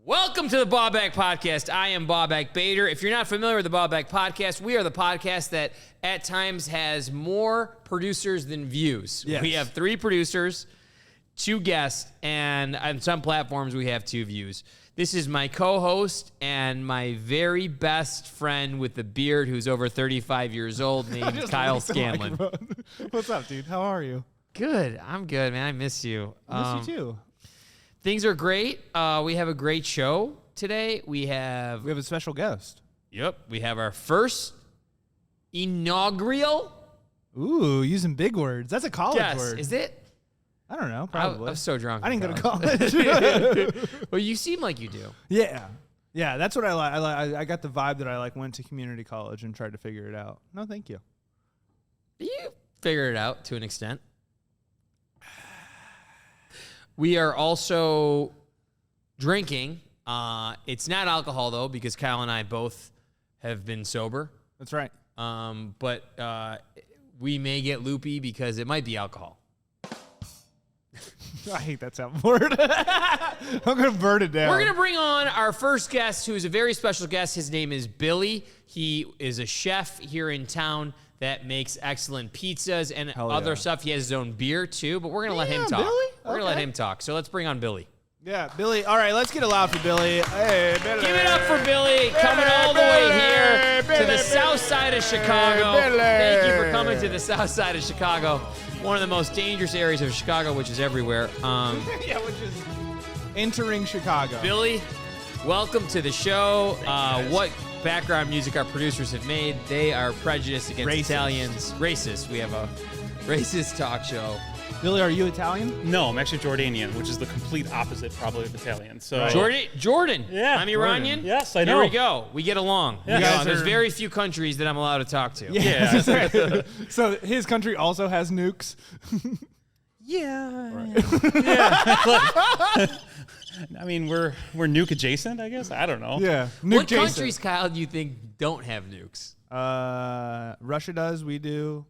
Welcome to the Baubak Podcast. I am Baubak Bader. If you're not familiar with the Baubak Podcast, we are the podcast that at times has more producers than views. Yes. We have 3 producers, 2 guests, and on some platforms we have 2 views. This is my co-host and my very best friend with the beard who's over 35 years old named Kyle Scanlon. What's up, dude? How are you? Good. I'm good, man. I miss you. I miss you too. Things are great. We have a great show today. We have We have a special guest. Yep. We have our first inaugural. Ooh, using big words. That's a college Yes. word. Is it? I don't know. Probably. I'm so drunk. I didn't go to college. Well, you seem like you do. Yeah. That's what I like. I got the vibe that I went to community college and tried to figure it out. No, thank you. You figured it out to an extent. We are also drinking. It's not alcohol, though, because Kyle and I both have been sober. That's right. But we may get loopy because it might be alcohol. I hate that soundboard. I'm going to burn it down. We're going to bring on our first guest, who is a very special guest. His name is Billy. He is a chef here in town that makes excellent pizzas and other stuff. He has his own beer, too, but we're going to let him talk. Billy? We're going to let him talk. So let's bring on Billy. Yeah, Billy. All right, let's get it loud for Billy. Hey, Billy. Give it up for Billy, coming all the way here to the south side of Chicago. Thank you for coming to the south side of Chicago, one of the most dangerous areas of Chicago, which is everywhere. Which is entering Chicago. Billy, welcome to the show. What background music our producers have made? They are prejudiced against Italians. Racist. We have a racist talk show. Billy, are you Italian? No, I'm actually Jordanian, which is the complete opposite, probably, of Italian. So Jordan. Yeah, I'm Iranian. Yes, I know. Here we go. We get along. Yeah. There's very few countries that I'm allowed to talk to. Yeah. So his country also has nukes. Yeah. Yeah. I mean, we're nuke adjacent, I guess. I don't know. Yeah. What countries, Kyle, do you think don't have nukes? Russia does. We do.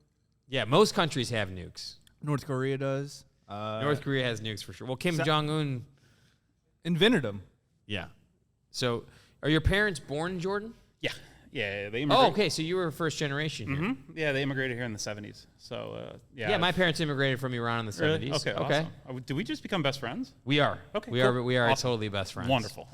Yeah, most countries have nukes. North Korea does. North Korea has nukes for sure. Well, Kim Jong-un invented them. Yeah. So, are your parents born in Jordan? Yeah. Yeah. They immigrated. Oh, okay. So you were first generation here. Mm-hmm. Yeah, they immigrated here in the 70s. So, yeah. Yeah, my parents immigrated from Iran in the 70s. Really? Okay. Awesome. Did we just become best friends? We are. Okay. We cool. are Awesome. totally best friends. Wonderful.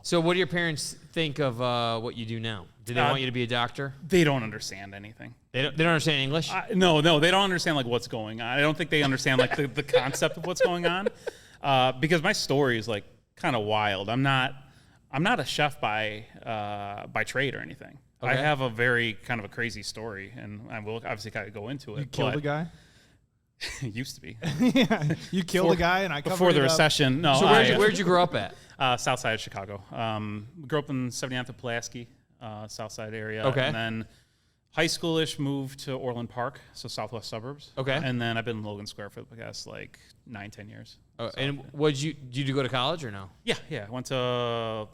So, what do your parents think of what you do now? Do they want you to be a doctor? They don't understand anything. They don't understand English? No, they don't understand like what's going on. I don't think they understand like the concept of what's going on, because my story is like kind of wild. I'm not a chef by trade or anything. Okay. I have a very kind of a crazy story, and I will obviously kind of go into it. You killed a guy? Used to be. Yeah. You killed a guy, and I covered before the it up. recession. No. So where'd you grow up at? South side of Chicago. Grew up in 79th and Pulaski, south side area. Okay. And then high schoolish moved to Orland Park, so southwest suburbs. Okay. And then I've been in Logan Square for the past like 9-10 years. And did you go to college or no? Yeah. I went to, I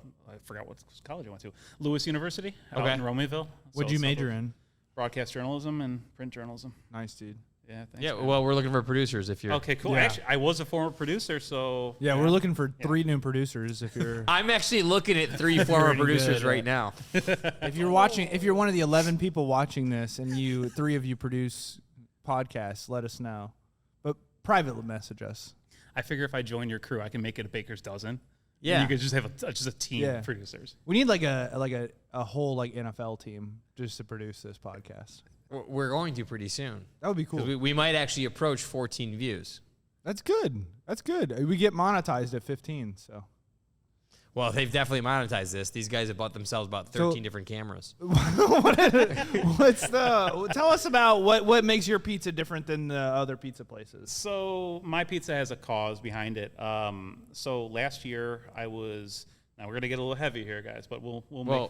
forgot what college I went to. Lewis University out in Romeyville. What'd you major in? Broadcast journalism and print journalism. Nice, dude. Yeah, thanks. Yeah, man. well, we're looking for producers if you're... Okay, cool. Yeah. Actually, I was a former producer, so... Yeah, we're looking for 3 new producers if you're... I'm actually looking at 3 former Pretty producers good, right now. If you're one of the 11 people watching this and 3 of you produce podcasts, let us know. But private message us. I figure if I join your crew, I can make it a baker's dozen. Yeah. And you could just have a team of producers. We need like a whole like NFL team just to produce this podcast. We're going to pretty soon. That would be cool. We might actually approach 14 views. That's good. We get monetized at 15, so. Well, they've definitely monetized this. These guys have bought themselves about 13 different cameras. Tell us about what makes your pizza different than the other pizza places. So my pizza has a cause behind it. So last year now we're gonna get a little heavy here, guys, but we're gonna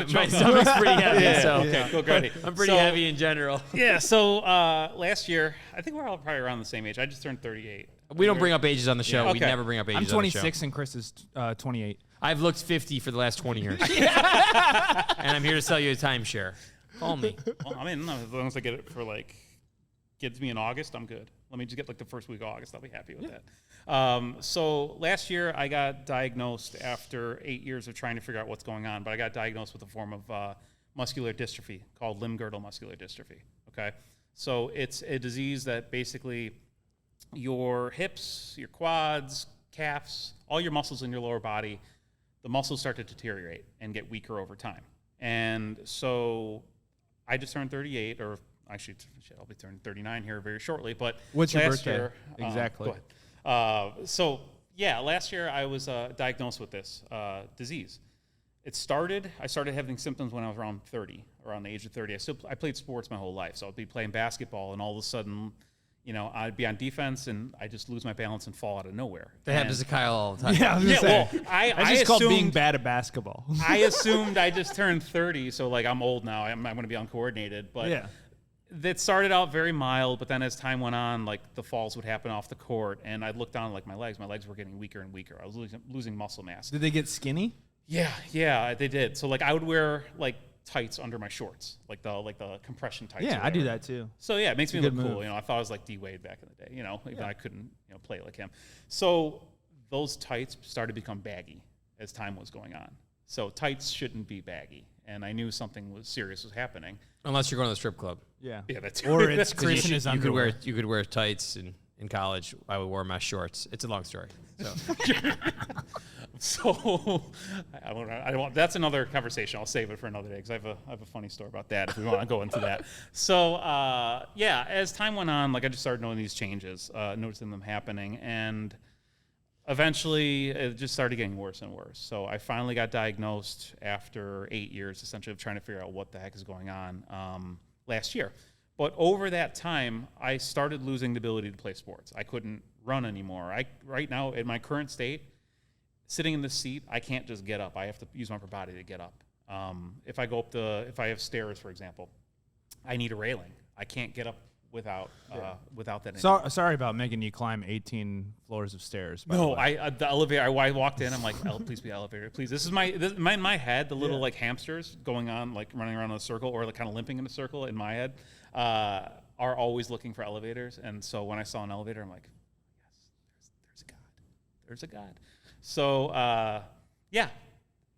my stomach's pretty heavy, so okay, go great. I'm pretty heavy in general. Yeah. So last year, I think we're all probably around the same age. I just turned 38. We don't bring up ages on the show. Yeah, We okay. never bring up ages I'm on the show. 26 and Chris is 28. I've looked 50 for the last 20 years. And I'm here to sell you a timeshare. Call me. Well, I mean, no, as long as I get it for gets me in August, I'm good. Let me just get like the first week of August. I'll be happy with that. So last year I got diagnosed after 8 years of trying to figure out what's going on, but I got diagnosed with a form of muscular dystrophy called limb-girdle muscular dystrophy. Okay, so it's a disease that basically your hips, your quads, calves, all your muscles in your lower body, the muscles start to deteriorate and get weaker over time. And so I just turned 38, or actually, I'll be turning 39 here very shortly. But what's your last birthday? Year, Exactly. Go ahead. So yeah, last year I was diagnosed with this disease. I started having symptoms when I was around 30, around the age of 30. I played sports my whole life, so I'd be playing basketball, and all of a sudden, I'd be on defense, and I just lose my balance and fall out of nowhere. That happens to Kyle all the time. Yeah, I was gonna say. Well, I just called assumed, being bad at basketball. I assumed I just turned 30, so like I'm old now. I'm going to be uncoordinated, but Yeah. that started out very mild. But then as time went on, like the falls would happen off the court, and I'd look down like my legs were getting weaker and weaker. I was losing muscle mass. Did they get skinny? Yeah, they did. So like I would wear like tights under my shorts, like the compression tights. Yeah, or I do whatever. that too. So yeah, it makes me It's a look good cool. move. I thought I was like D-Wade back in the day. Even I couldn't play like him. So those tights started to become baggy as time was going on. So tights shouldn't be baggy, and I knew something serious was happening. Unless you're going to the strip club. Yeah. Yeah, that's Or it's 'Cause Chris in his underwear. You could wear tights in college. I would wear my shorts. It's a long story. So So I don't want. That's another conversation. I'll save it for another day because I have a funny story about that if we want to go into that. So yeah, as time went on, like I just started noticing these changes, noticing them happening, and eventually it just started getting worse and worse. So I finally got diagnosed after 8 years, essentially, of trying to figure out what the heck is going on last year. But over that time, I started losing the ability to play sports. I couldn't run anymore. Right now, in my current state, sitting in the seat, I can't just get up. I have to use my upper body to get up. If I have stairs, for example, I need a railing. I can't get up without that. Sorry about making you climb 18 floors of stairs. by the No, way. the elevator. I walked in. I'm like, please be elevator, please. This is in my head. The little like hamsters going on, like running around in a circle, or like kind of limping in a circle in my head, are always looking for elevators. And so when I saw an elevator, I'm like, yes, there's a God. There's a God. So yeah.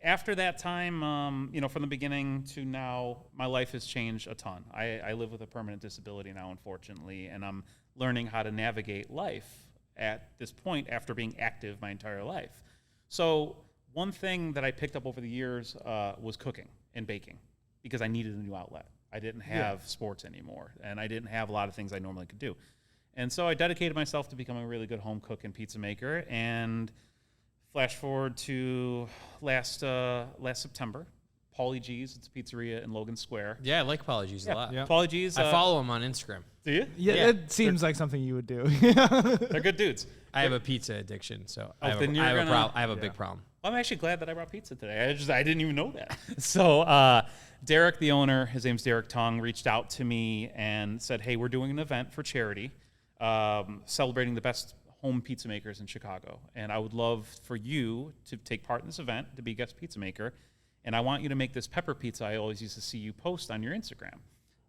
After that time, from the beginning to now, my life has changed a ton. I live with a permanent disability now, unfortunately, and I'm learning how to navigate life at this point after being active my entire life. So one thing that I picked up over the years was cooking and baking because I needed a new outlet. I didn't have sports anymore, and I didn't have a lot of things I normally could do. And so I dedicated myself to becoming a really good home cook and pizza maker, and flash forward to last September, Paulie G's. It's a pizzeria in Logan Square. yeah, I like Apologies a lot. Yeah. Paulie G's. I follow him on Instagram. Do you? Yeah, Yeah. that seems like something you would do. They're good dudes. I have a pizza addiction, so I have then a, you're I have a, gonna- I have a big problem. I'm actually glad that I brought pizza today. I didn't even know that. So Derek, the owner, his name's Derek Tung, reached out to me and said, "Hey, we're doing an event for charity, celebrating the best home pizza makers in Chicago, and I would love for you to take part in this event, to be a guest pizza maker, and I want you to make this pepper pizza I always used to see you post on your Instagram."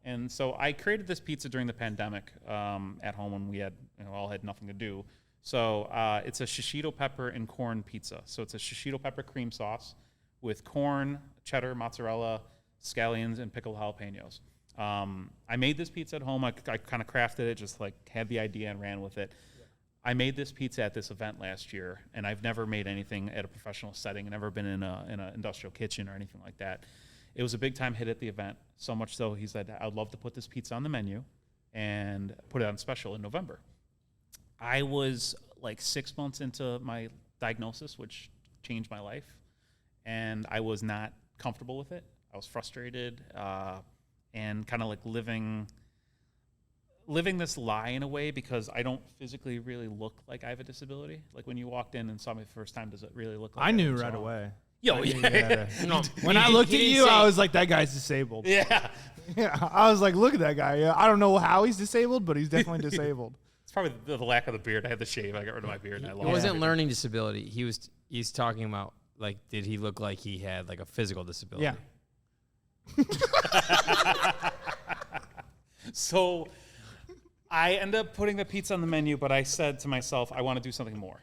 And so I created this pizza during the pandemic at home when we had all had nothing to do. So it's a shishito pepper and corn pizza. So it's a shishito pepper cream sauce with corn, cheddar, mozzarella, scallions, and pickled jalapenos. I made this pizza at home. I kind of crafted it, just like had the idea and ran with it. I made this pizza at this event last year, and I've never made anything at a professional setting, never been in an industrial kitchen or anything like that. It was a big-time hit at the event, so much so he said, "I'd love to put this pizza on the menu and put it on special in November." I was like 6 months into my diagnosis, which changed my life, and I was not comfortable with it. I was frustrated and kind of like living this lie in a way because I don't physically really look like I have a disability. Like when you walked in and saw me the first time, does it really look like I knew was right wrong? away. Yo, yeah. No, When I looked at you, I was like, that guy's disabled. Yeah. Yeah, I was like, look at that guy. Yeah, I don't know how he's disabled, but he's definitely disabled. It's probably the lack of the beard. I had the shave. I got rid of my beard and I It lost wasn't everything. learning disability. He's talking about like, did he look like he had like a physical disability? Yeah. So I ended up putting the pizza on the menu, but I said to myself, I want to do something more.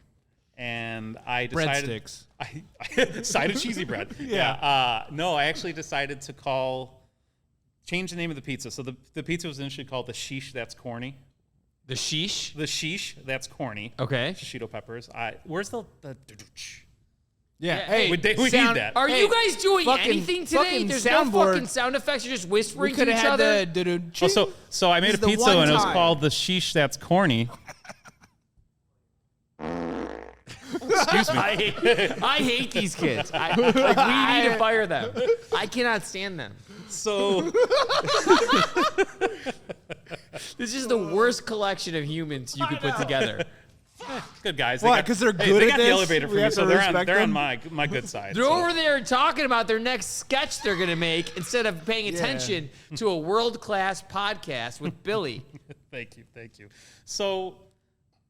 And I decided... Breadsticks. Side of cheesy bread. Yeah. No, I actually decided to change the name of the pizza. So the pizza was initially called the Sheesh That's Corny. The sheesh? The Sheesh That's Corny. Okay. Shishito peppers. Where's the Yeah. Hey, we need that. Are you guys doing fucking- anything today? fucking There's soundboard. no fucking sound effects. You're just whispering to could each have other. had the So I made a This is the pizza one and it was time. called the Sheesh That's Corny. Excuse me. I hate these kids. We need to fire them. I cannot stand them. So This is the worst collection of humans you could put together. good guys. Why? 'Cause they're good They at got this? the elevator for We me, have so to they're respect on them? my good side. They're so. over there talking about their next sketch they're going to make instead of paying attention to a world-class podcast with Billy. Thank you. So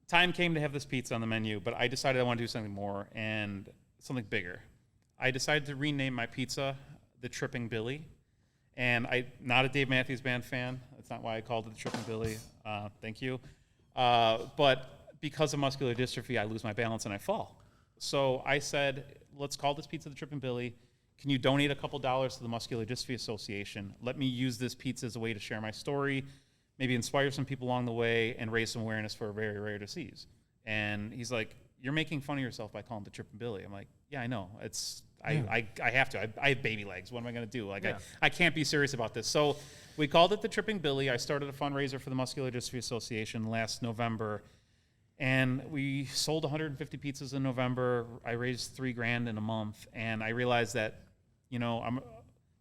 time came to have this pizza on the menu, but I decided I want to do something more and something bigger. I decided to rename my pizza the Tripping Billy. And I'm not a Dave Matthews Band fan. That's not why I called it the Tripping Billy. Thank you. But because of muscular dystrophy, I lose my balance and I fall. So I said, let's call this pizza the Tripping Billy. Can you donate a couple dollars to the Muscular Dystrophy Association? Let me use this pizza as a way to share my story, maybe inspire some people along the way, and raise some awareness for a very rare disease. And he's like, you're making fun of yourself by calling it the Tripping Billy. I'm like, yeah, I know. I have to. I have baby legs. What am I going to do? I can't be serious about this. So we called it the Tripping Billy. I started a fundraiser for the Muscular Dystrophy Association last November. And we sold 150 pizzas in November. I raised $3,000 in a month. And I realized that,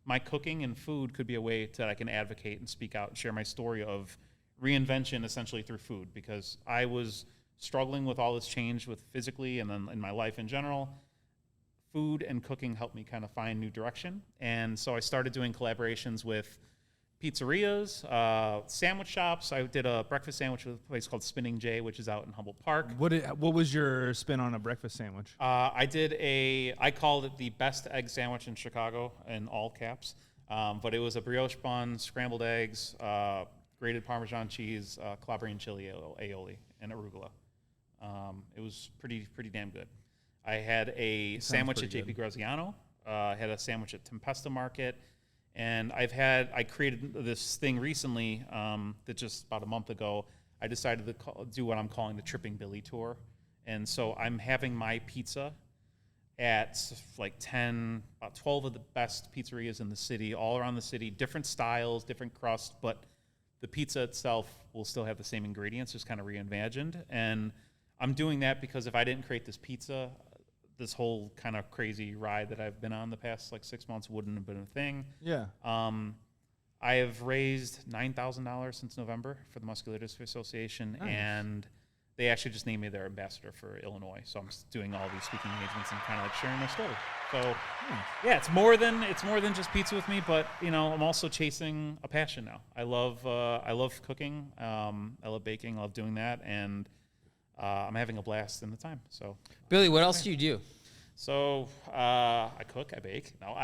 my cooking and food could be a way that I can advocate and speak out and share my story of reinvention essentially through food, because I was struggling with all this change with physically and then in my life in general. Food and cooking helped me kind of find new direction. And so I started doing collaborations with pizzerias, sandwich shops. I did a breakfast sandwich with a place called Spinning J, which is out in Humboldt Park. What was your spin on a breakfast sandwich? I called it the best egg sandwich in Chicago in all caps. But it was a brioche bun, scrambled eggs, grated Parmesan cheese, Calabrian chili aioli, and arugula. It was pretty damn good. I had a sandwich at JP Graziano. I had a sandwich at Tempesta Market. And I created this thing recently that just about a month ago, I decided to do what I'm calling the Tripping Billy Tour. And so I'm having my pizza at like 12 of the best pizzerias in the city, all around the city, different styles, different crust, but the pizza itself will still have the same ingredients, just kind of reimagined. And I'm doing that because if I didn't create this pizza, this whole kind of crazy ride that I've been on the past 6 months wouldn't have been a thing. Yeah. I have raised $9,000 since November for the Muscular Dystrophy Association, and they actually just named me their ambassador for Illinois. So I'm just doing all these speaking engagements and kind of sharing my story. So yeah, it's more than just pizza with me, but I'm also chasing a passion now. I love cooking. I love baking. I love doing that, and I'm having a blast in the time. So Billy, what else do you do? So I cook, I bake. No,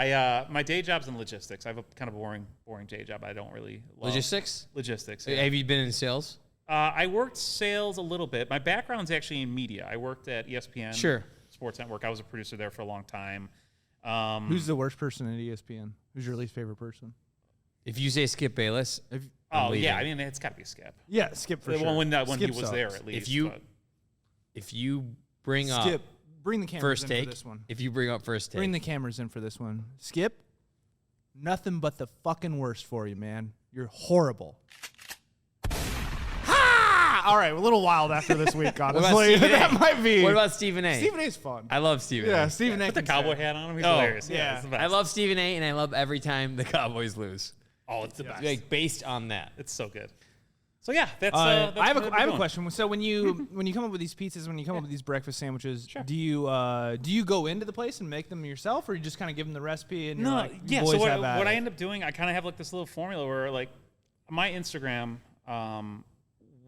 my day job's in logistics. I have a kind of boring day job. I don't really love Logistics? Logistics. Yeah. Have you been in sales? I worked sales a little bit. My background's actually in media. I worked at ESPN Sports Network. I was a producer there for a long time. Who's the worst person at ESPN? Who's your least favorite person? If you say Skip Bayless, Oh yeah, I mean it's got to be Skip. Yeah, Skip for sure. When he Skip was there at least. if you bring up Skip, bring the cameras first in take, for this one. if you bring up first take, Bring the cameras in for this one. Skip, nothing but the fucking worst for you, man. You're horrible. Ha! All right, a little wild after this week, honestly. Stephen A? That might be. What about Stephen A? Stephen A's fun. I love Stephen A. Yeah, Stephen A. Put the can cowboy say. hat on him. He's Oh, hilarious. yeah. It's the best. I love Stephen A. and I love every time the Cowboys lose. Oh, it's the best. Like based on that. It's so good. So yeah, that's. I what have I've been a doing. question. So when you come up with these pizzas, when you come up with these breakfast sandwiches, Sure. do you go into the place and make them yourself, or you just kind of give them the recipe and you're No, like, yeah. boys So have at what I it? end up doing, I kind of have like this little formula where like my Instagram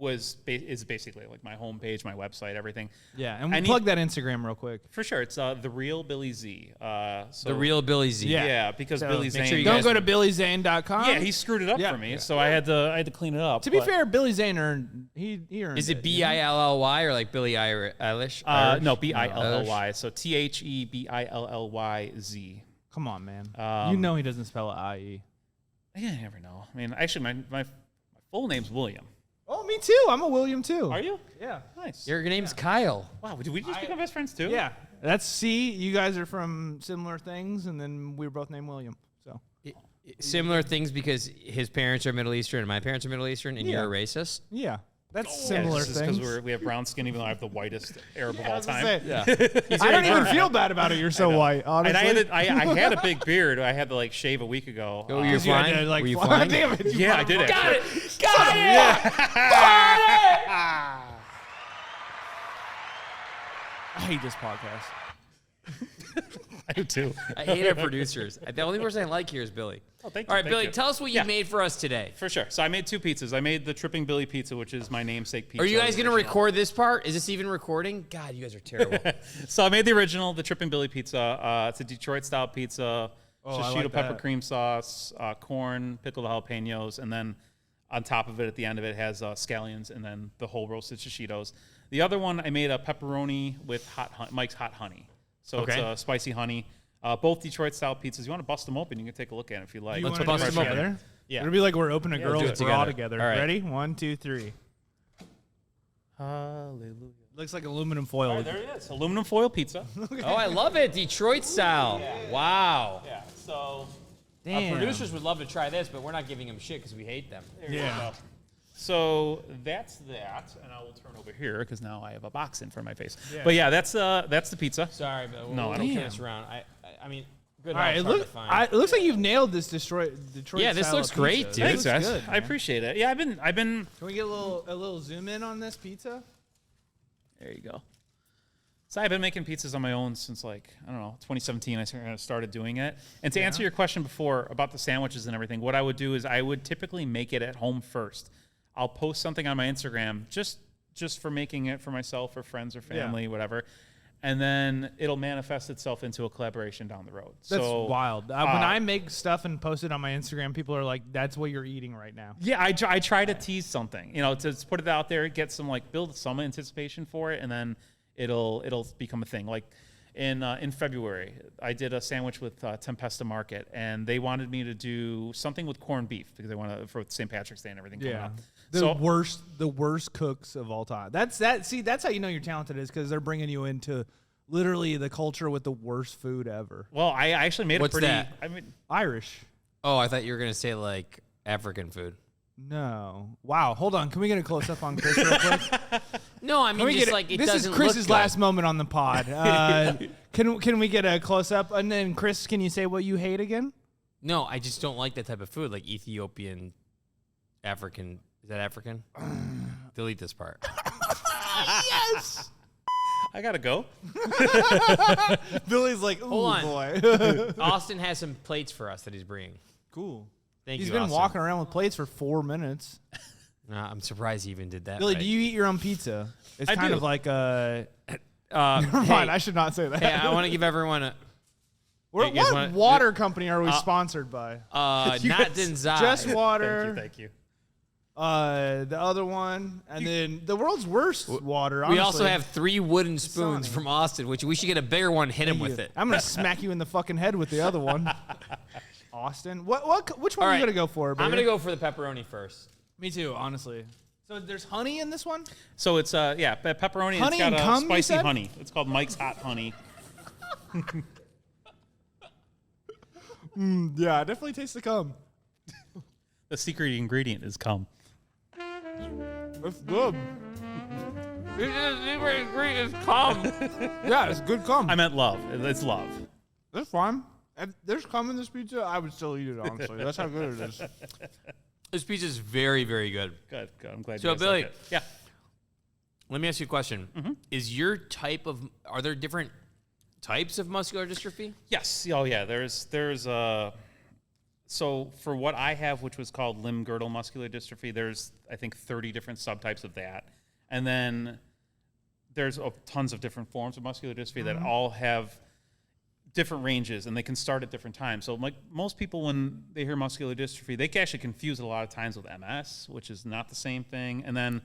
is basically like my homepage, my website, everything. Yeah, and we'll plug that Instagram real quick. For sure. It's The Real Billy Z. The Real Billy Z. Yeah, because So Billy make Zane. sure you Don't guys- go to BillyZane.com. Yeah, he screwed it up for me, so I had to clean it up. To be but- fair, Billy Zane earned he earned. Is it Billy or like Billie Eilish? No, Billy. So TheBillyZ. Come on, man. You know he doesn't spell it IE. Yeah, you never know. I mean, actually, my full name's William. Oh, me too. I'm a William too. Are you? Yeah. Nice. Your name's Kyle. Wow, did we just become best friends too? Yeah. That's C. You guys are from similar things, and then we were both named William. So Similar things because his parents are Middle Eastern and my parents are Middle Eastern, and you're a racist. yeah, that's Yeah, similar it's just things. because we have brown skin, even though I have the whitest Arab of I all was gonna time. say, I don't even feel bad about it. You're so white, honestly. And I had a big beard. I had to like shave a week ago. Oh, you're You had flying? to, like, Were you fly- flying? Damn it! you Yeah, I did motherfucker. it. Got it! I hate this podcast. I do too. I hate our producers. The only person I like here is Billy. Oh, thank you. All right, thank Billy, you. tell us what you Yeah. made for us today. For sure. So I made 2 pizzas. I made the Tripping Billy pizza, which is my namesake pizza. Are you guys going to original. record this part? Is this even recording? God, you guys are terrible. So I made the original, the Tripping Billy pizza. It's a Detroit-style pizza. Oh, I Shishito like pepper that. cream sauce, corn, pickled jalapenos, and then on top of it, at the end of it, has scallions and then the whole roasted Shishitos. The other one, I made a pepperoni with Mike's Hot Honey. So Okay. it's spicy honey. Both Detroit-style pizzas. You want to bust them open? You can take a look at it if you like. You Let's wanna bust do it them open. together? Yeah. It'll be like we're opening a Yeah, let's girl's do it bra together. together. All right. Ready? 1, 2, 3. Hallelujah. Looks like aluminum foil. All right, there it is. Aluminum foil pizza. Oh, I love it. Detroit style. Wow. Yeah. So Damn. Our producers would love to try this, but we're not giving them shit because we hate them. there you Yeah. go. So that's that, and I will turn over here because now I have a box in front of my face. Yeah. But yeah, that's the pizza. Sorry, but No, I we'll don't turn care. this around. I mean, good. All right, help's hard to find. it looks like you've nailed this Detroit. Yeah, this style looks of great, pizza. dude. Thanks, This looks guys. good, I man. appreciate it. Yeah, I've been. Can we get a little zoom in on this pizza? There you go. So I've been making pizzas on my own since like, I don't know, 2017 I started doing it. And to answer your question before about the sandwiches and everything, what I would do is I would typically make it at home first. I'll post something on my Instagram just for making it for myself or friends or family, whatever. And then it'll manifest itself into a collaboration down the road. That's so, wild. When I make stuff and post it on my Instagram, people are like, "That's what you're eating right now." Yeah, I try to tease something, to put it out there, get some build some anticipation for it, and then it'll become a thing. Like in February, I did a sandwich with Tempesta Market, and they wanted me to do something with corned beef because they want to for St. Patrick's Day and everything coming up. The worst cooks of all time. That's how you know you're talented is because they're bringing you into literally the culture with the worst food ever. Well, I actually made What's a pretty. that? I mean, Irish. Oh, I thought you were gonna say like African food. No. Wow. Hold on. Can we get a close up on Chris real quick? No, I mean just like it this doesn't is Chris's look last good. moment on the pod. Can we get a close up? And then Chris, can you say what you hate again? No, I just don't like that type of food, like Ethiopian, African. Is that African? Delete this part. Yes. I gotta go. Billy's like, ooh, Hold on. boy. Austin has some plates for us that he's bringing. Cool. Thank He's you. been Austin. walking around with plates for 4 minutes. I'm surprised he even did that. Billy, right. do you eat your own pizza? It's I kind do. of like a. Never Never mind. I should not say that. Hey, I want to give everyone a What you guys what wanna- water company are we sponsored by? not Denzai. Just water. Thank you. The other one, and then the world's worst water. We also honestly. have 3 wooden spoons Sonic. from Austin, which we should get a bigger one, hit him with it. I'm gonna smack you in the fucking head with the other one. Austin, which one All are right. you gonna go for? I'm Baby? gonna go for the pepperoni first. Me too, honestly. So there's honey in this one. So it's pepperoni. Honey It's got and cum, you spicy said? honey. It's called Mike's Hot Honey. Yeah, I definitely taste the cum. The secret ingredient is cum. It's good. It's cum. Yeah, it's good cum. I meant love. It's love. That's fine. If there's cum in this pizza, I would still eat it, honestly. That's how good it is. This pizza is very, very good. Good. I'm glad. So, you guys Billy- like it. Yeah. Let me ask you a question. Mm-hmm. Is your type of are there different types of muscular dystrophy? Yes. Oh yeah. There's So for what I have, which was called limb-girdle muscular dystrophy, there's, I think, 30 different subtypes of that. And then there's tons of different forms of muscular dystrophy that all have different ranges, and they can start at different times. So like most people, when they hear muscular dystrophy, they can actually confuse it a lot of times with MS, which is not the same thing. And then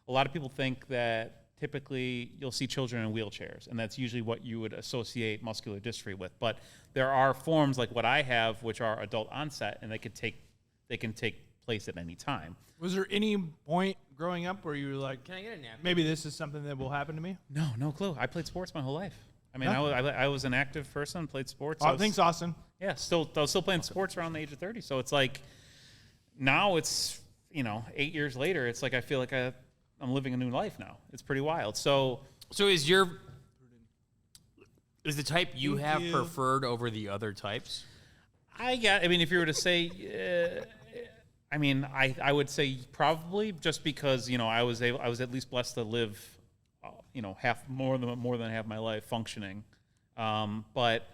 a lot of people think that typically you'll see children in wheelchairs, and that's usually what you would associate muscular dystrophy with. But there are forms like what I have, which are adult onset, and they can take place at any time. Was there any point growing up where you were like, Can I get a napkin? maybe this is something that will happen to me? No clue. I played sports my whole life. I mean, Yeah. I was an active person, played sports. Oh, thanks, Austin. Yeah, I was still playing sports around the age of 30. So it's like, now it's, 8 years later, it's like I feel like I'm living a new life now. It's pretty wild. So is the type you have preferred over the other types? if you were to say, I would say probably, just because, I was at least blessed to live, more than half my life functioning. But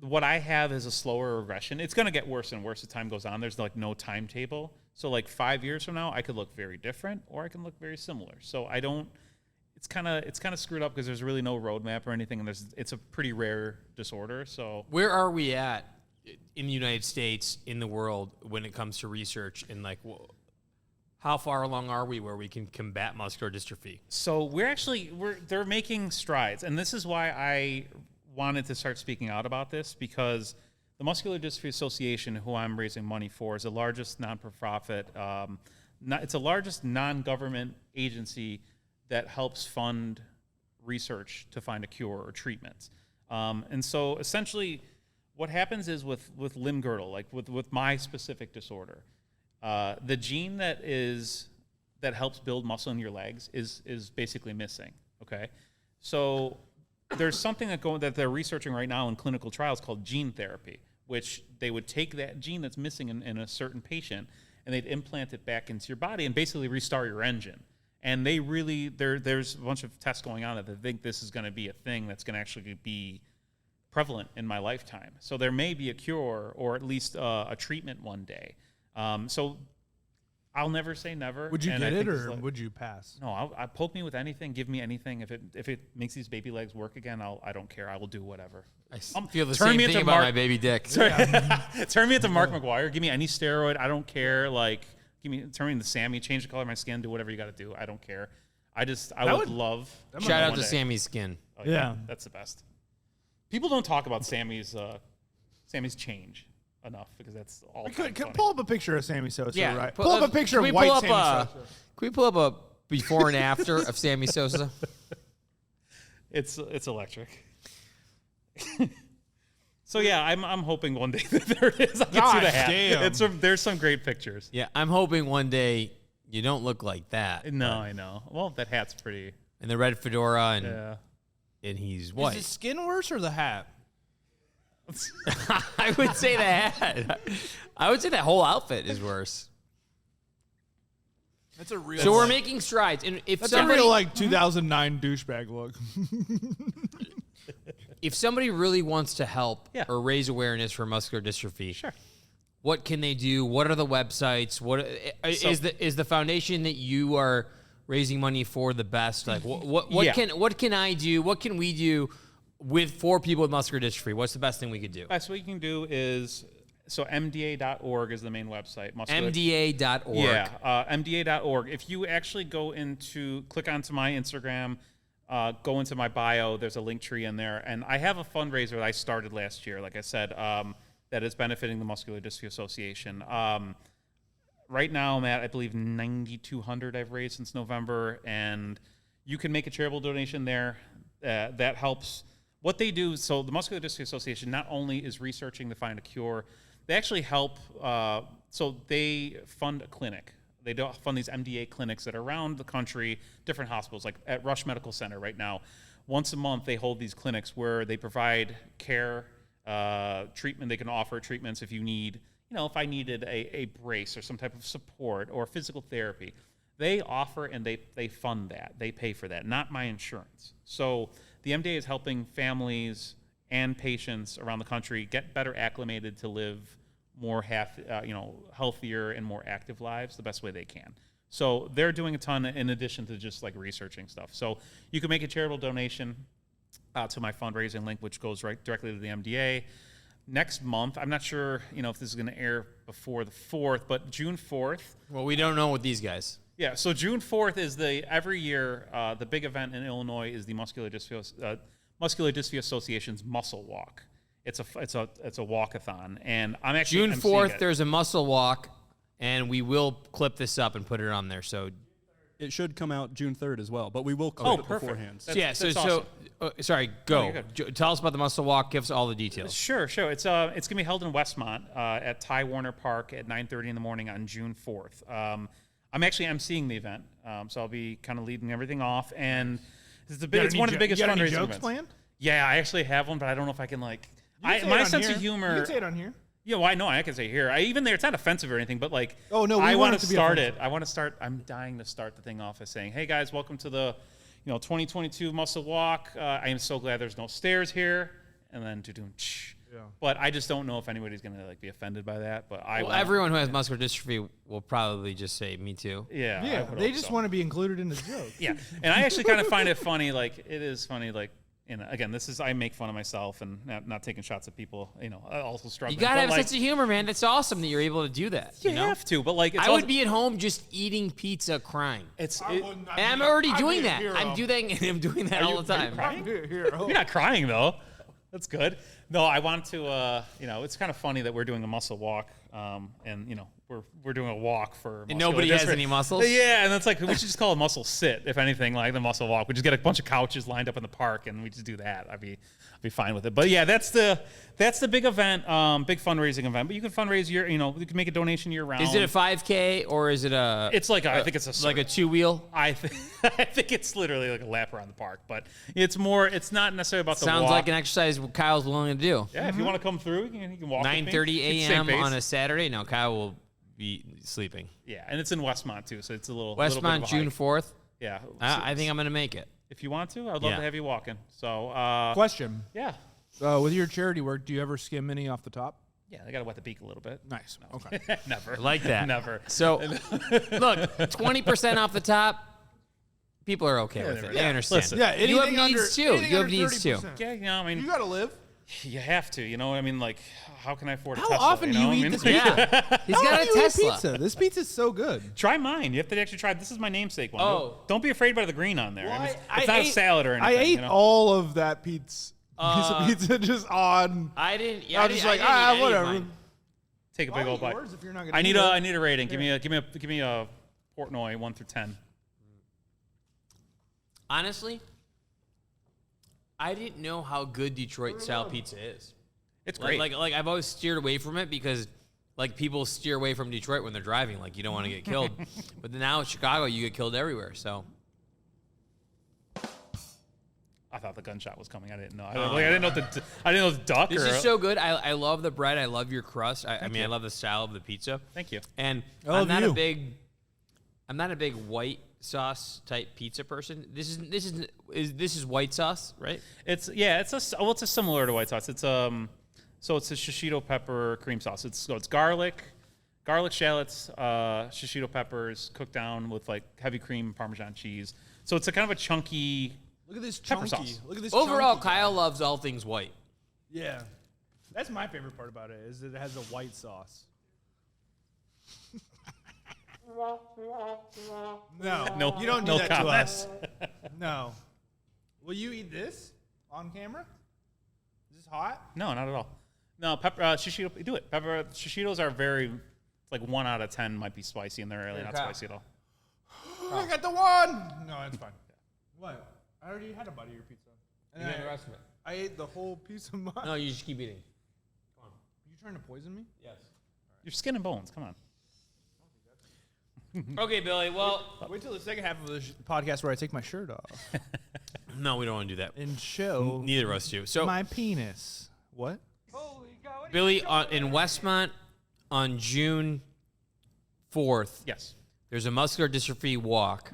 what I have is a slower regression. It's going to get worse and worse as time goes on. There's like no timetable. So like 5 years from now, I could look very different, or I can look very similar. So I don't. It's kind of screwed up because there's really no roadmap or anything, and it's a pretty rare disorder. So Where are we at in the United States, in the world, when it comes to research, and like, how far along are we where we can combat muscular dystrophy? So they're making strides, and this is why I wanted to start speaking out about this, because the Muscular Dystrophy Association, who I'm raising money for, is the largest non-profit. It's the largest non-government agency that helps fund research to find a cure or treatment. And so essentially, what happens is with limb girdle, like with my specific disorder, the gene that helps build muscle in your legs is basically missing. Okay, so there's something that they're researching right now in clinical trials called gene therapy, which they would take that gene that's missing in a certain patient and they'd implant it back into your body and basically restart your engine. And there's a bunch of tests going on that they think this is going to be a thing that's going to actually be prevalent in my lifetime. So there may be a cure, or at least a treatment one day. So I'll never say never. Would you and get I it, think or would you pass? No, I poke me with anything. Give me anything. If it makes these baby legs work again, I don't care. I will do whatever. I feel the turn same me thing into about Mark- my baby dick. Turn me into Mark McGuire. Give me any steroid. I don't care. Like, turn me into Sammy. Change the color of my skin. Do whatever you got to do. I don't care. I would love. Shout out one to day. Sammy's skin. Oh, Yeah. That's the best. People don't talk about Sammy's change enough, because that's all. Could pull up a picture of Sammy Sosa, Yeah, right? pull- Pull up a picture can we of white pull up Sammy a- Sosa. Can we pull up a before and after of Sammy Sosa? It's electric. So yeah, I'm hoping one day that there it is. I can see Gosh, the hat. damn. There's some great pictures. Yeah, I'm hoping one day you don't look like that. No, I know. Well, that hat's pretty. And the red fedora, and Yeah. and he's Is white. the skin worse or the hat? I would say the hat. I would say that whole outfit is worse. That's a real. So we're making strides, and if That's somebody, a real 2009 douchebag look. if somebody really wants to help Yeah. or raise awareness for muscular dystrophy, Sure. what can they do? What are the websites? What is the foundation that you are raising money for the best? Like what Yeah. can I do? What can we do for people with muscular dystrophy? What's the best thing we could do? Best what you can do is, so MDA.org is the main website. MDA.org. Yeah, MDA.org. If you actually click onto my Instagram, go into my bio, there's a link tree in there. And I have a fundraiser that I started last year, like I said, that is benefiting the Muscular Dystrophy Association. Right now I'm at, I believe, $9,200 I've raised since November. And you can make a charitable donation there. That helps. What they do, so the Muscular Dystrophy Association not only is researching to find a cure, they actually help, so they fund a clinic. They don't fund these MDA clinics that are around the country, different hospitals, like at Rush Medical Center right now. Once a month, they hold these clinics where they provide care, treatment. They can offer treatments if you need, if I needed a brace or some type of support or physical therapy. They offer and they fund that. They pay for that, not my insurance. So the MDA is helping families and patients around the country get better acclimated to live healthier and more active lives the best way they can. So they're doing a ton in addition to just like researching stuff. So you can make a charitable donation to my fundraising link, which goes directly to the MDA. Next month, I'm not sure, if this is going to air before the 4th, but June 4th. Well, we don't know with these guys. Yeah, so June 4th is every year, the big event in Illinois is the Muscular Dystrophy Association's Muscle Walk. It's a walkathon, and I'm actually June 4th. There's a muscle walk, and we will clip this up and put it on there. So it should come out June 3rd as well, but we will clip it beforehand. That's awesome. Sorry, go. No, Tell us about the muscle walk. Give us all the details. Sure. It's going to be held in Westmont at Ty Warner Park at 9:30 in the morning on June 4th. I'm actually emceeing the event, so I'll be kind of leading everything off, and it's one of the biggest fundraising events. Planned? Yeah, I actually have one, but I don't know if I can like. My sense of humor. You can say it on here. Yeah, well, I know I can say here. Even there, it's not offensive or anything, but like, oh no, I want to start it. I want to start. I'm dying to start the thing off as saying, "Hey guys, welcome to the, 2022 Muscle Walk. I am so glad there's no stairs here." And then to do, but I just don't know if anybody's gonna be offended by that. But everyone who has muscular dystrophy will probably just say, "Me too." Yeah, they just want to be included in the joke. Yeah, and I actually kind of find it funny. It is funny. Again, I make fun of myself and not taking shots at people, also struggling. You gotta have a sense of humor, man. It's awesome that you're able to do that. You have to, but I would be at home just eating pizza, crying. And I'm already doing that. I'm doing that all the time. You're not crying though. That's good. No, I want to. It's kind of funny that we're doing a muscle walk, and we're doing a walk for. And nobody has any muscles. Yeah, and it's we should just call it muscle sit, if anything, like the muscle walk. We just get a bunch of couches lined up in the park, and we just do that. I'd be fine with it. But yeah, that's the big event, big fundraising event. But you can fundraise you can make a donation year round. Is it a 5K or is it a? It's I think it's like a 2-wheel. I think it's literally like a lap around the park, but it's more. It's not necessarily about the walk. Sounds like an exercise Kyle's willing to do. Yeah, if you want to come through, you can walk. 9:30 a.m. on a Saturday. No, Kyle will be sleeping. Yeah, and it's in Westmont too, so it's a little Westmont, June 4th. Yeah, I think I'm gonna make it. If you want to, I'd love to have you walking. So, question. Yeah. With your charity work, do you ever skim any off the top? Yeah, they gotta wet the beak a little bit. Nice. No. Okay. Never. I like that. Never. So, look, 20% off the top. People are okay with it. They understand. Listen, Yeah, you have needs too. You have needs too. Yeah, I mean, you gotta live. You have to. How can I afford a How Tesla? often do you eat this pizza? Yeah, he's How got often a do you eat Tesla. pizza? This pizza's so good. Try mine. You have to actually try. This is my namesake one. Oh. Don't be afraid by the green on there. Well, It's not a salad or anything. I ate all of that pizza. Piece of pizza just on. I didn't. Yeah, I was just like, whatever. Take a big old bite. Yours if you're not gonna I need eat a rating. Give me a Portnoy 1 through 10. Honestly, I didn't know how good Detroit style pizza is. It's great. Like I've always steered away from it because people steer away from Detroit when they're driving. You don't want to get killed. But then now in Chicago, you get killed everywhere. So I thought the gunshot was coming. I didn't know. I didn't know it was duck. this is so good. I love the bread. I love your crust. I love the style of the pizza. Thank you. And I I'm love not a big white sauce type pizza person. This is white sauce, right? It's a similar to white sauce. It's it's a shishito pepper cream sauce. It's garlic shallots, shishito peppers cooked down with heavy cream Parmesan cheese. So it's a kind of a chunky. Look at this Pepper chunky. sauce. Look at this. Overall, chunky Kyle loves all things white. Yeah, that's my favorite part about it. Is that it has a white sauce. No, you don't do that comments. to us. No. Will you eat this on camera? Is this hot? No, not at all. No, pepper shishito. Do it. Pepper shishitos are very. It's 1 out of 10 might be spicy, and they're really not spicy at all. I got the one. No, that's fine. What? I already had a bite of your pizza. And You then get the rest of it. I ate the whole piece of mine. No, you just keep eating. Are you trying to poison me? Yes. Your skin and bones. Come on. Okay, Billy. Well, Wait till the second half of the podcast where I take my shirt off no, we don't want to do that. and show Neither of us do. So, my penis. What? Billy, in Westmont on June 4th, Yes. there's a muscular dystrophy walk,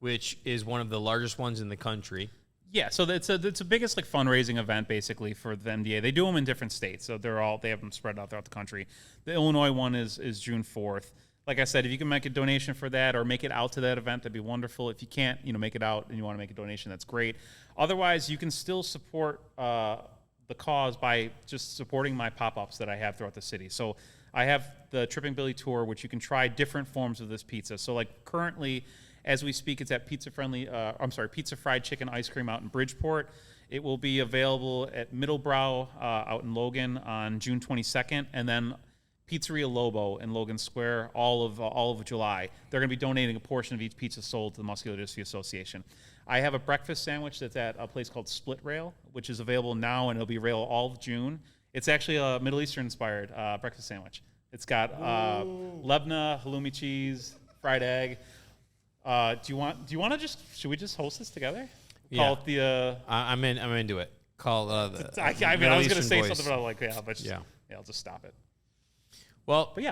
which is one of the largest ones in the country. Yeah, so it's the biggest like fundraising event basically for the MDA. They do them in different states, so they have them spread out throughout the country. The Illinois one is June 4th. Like I said, if you can make a donation for that or make it out to that event, that'd be wonderful. If you can't, make it out and you want to make a donation, that's great. Otherwise, you can still support the cause by just supporting my pop-ups that I have throughout the city. So I have the Tripping Billy Tour, which you can try different forms of this pizza. So like currently, as we speak, it's at Pizza Fried Chicken Ice Cream out in Bridgeport. It will be available at Middlebrow out in Logan on June 22nd, and then Pizzeria Lobo in Logan Square all of July. They're going to be donating a portion of each pizza sold to the Muscular Dystrophy Association. I have a breakfast sandwich that's at a place called Split Rail, which is available now, and it'll be available all of June. It's actually a Middle Eastern-inspired breakfast sandwich. It's got lebna, halloumi cheese, fried egg. Do you want to should we just host this together? Yeah. Call it the. I'm into it. Call I was going to say something, but I'm like, I'll just stop it. Well, but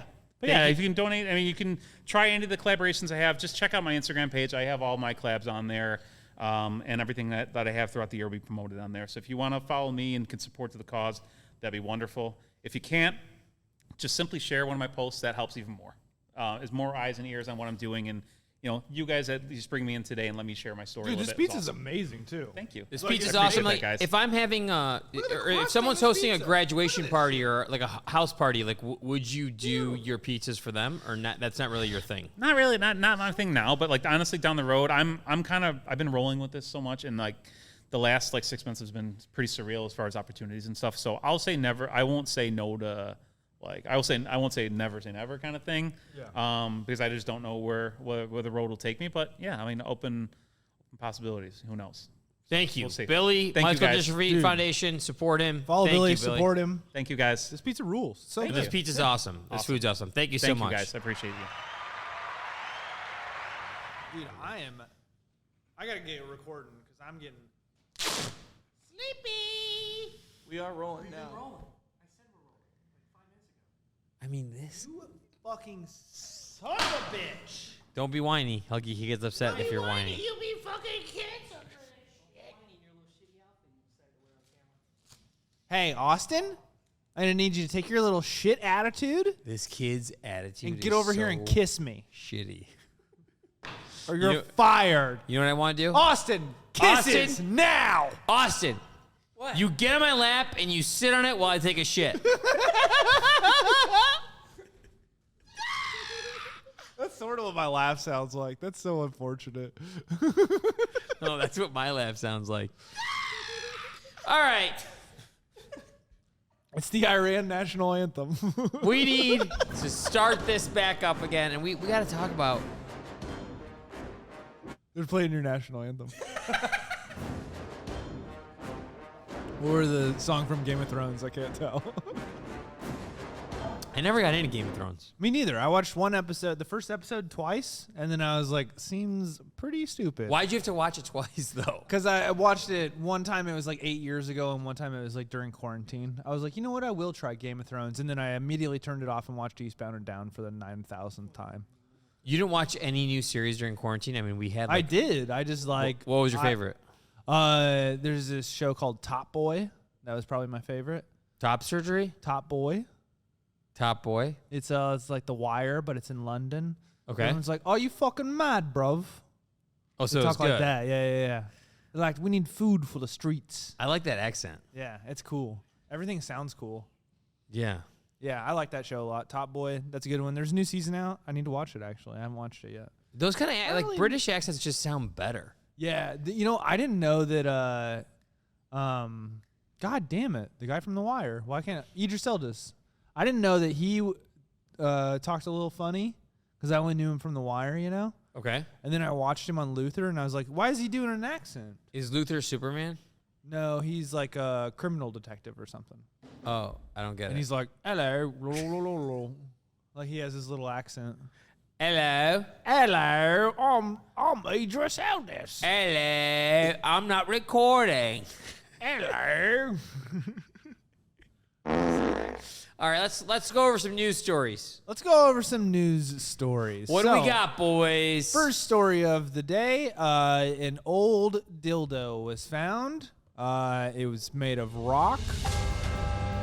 if you can donate, you can try any of the collaborations I have. Just check out my Instagram page. I have all my collabs on there, and everything that I have throughout the year will be promoted on there. So if you want to follow me and can support to the cause, that'd be wonderful. If you can't, just simply share one of my posts. That helps even more. There's more eyes and ears on what I'm doing, and you guys at least bring me in today and let me share my story. Dude, a this little bit. pizza's amazing too. Thank you. This Look, pizza's I appreciate awesome. that, Like, guys. if I'm having or if someone's hosting a graduation party or like a house party, like, would you do your pizzas for them or not? That's not really your thing. Not really, not my thing now. But like honestly, down the road, I've been rolling with this so much, and like the last like 6 months has been pretty surreal as far as opportunities and stuff. So I'll say never. I won't say no to. Like I won't say never say never kind of thing, because I just don't know where the road will take me. But yeah, open possibilities. Who knows? Thank you, We'll see. Billy. Thank you, Muscular guys. Dystrophy Foundation. Support him. Follow Thank Billy, you, Billy. support him. Thank you, guys. This pizza rules. So Thank This you. pizza's awesome. This Awesome. food's awesome. Thank you so Thank much. you, guys. I appreciate you. Dude, I gotta get recording because I'm getting sleepy. We are rolling now. This. You fucking son of a bitch. Don't be whiny. He gets upset if you're whiny. You be fucking canceled for this shit. Hey, Austin, I'm gonna need you to take your little shit attitude This kid's attitude and get over here and kiss me, shitty. or you're You- fired. You know what I want to do? Austin, kisses Austin? now. Austin, you get on my lap and you sit on it while I take a shit. That's sort of what my laugh sounds like. That's so unfortunate. Oh, that's what my laugh sounds like. All right. It's the Iran national anthem. We need to start this back up again, and we got to talk about. They're playing your national anthem. Or the song from Game of Thrones. I can't tell. I never got into Game of Thrones. Me neither. I watched one episode, the first episode twice, and then I was like, seems pretty stupid. Why'd you have to watch it twice, though? Because I watched it one time, it was like 8 years ago, and one time it was like during quarantine. I was like, you know what, I will try Game of Thrones. And then I immediately turned it off and watched Eastbound and Down for the 9,000th time. You didn't watch any new series during quarantine? We had. I did. I just like. What was your favorite? There's this show called Top Boy. That was probably my favorite. Top Surgery? Top Boy. Top Boy? It's like The Wire, but it's in London. Okay. Everyone's like, "Oh, you fucking mad, bruv?" Oh, so They it's talk good. like that. Yeah. They're like, we need food for the streets. I like that accent. Yeah, it's cool. Everything sounds cool. Yeah. Yeah, I like that show a lot. Top Boy, that's a good one. There's a new season out. I need to watch it, actually. I haven't watched it yet. Those kind of really- British accents just sound better. Yeah, I didn't know that, God damn it, the guy from The Wire. Why can't Idris Elba? I didn't know that he talked a little funny because I only knew him from The Wire, Okay. And then I watched him on Luther, and I was like, why is he doing an accent? Is Luther Superman? No, he's like a criminal detective or something. Oh, I don't get And it. he's like, hello. Like he has his little accent. Hello. Hello, I'm Idris Elba. Hello. I'm not recording. Hello. All right, let's go over some news stories. Let's go over some news stories. What do we got, boys? First story of the day, an old dildo was found. It was made of rock.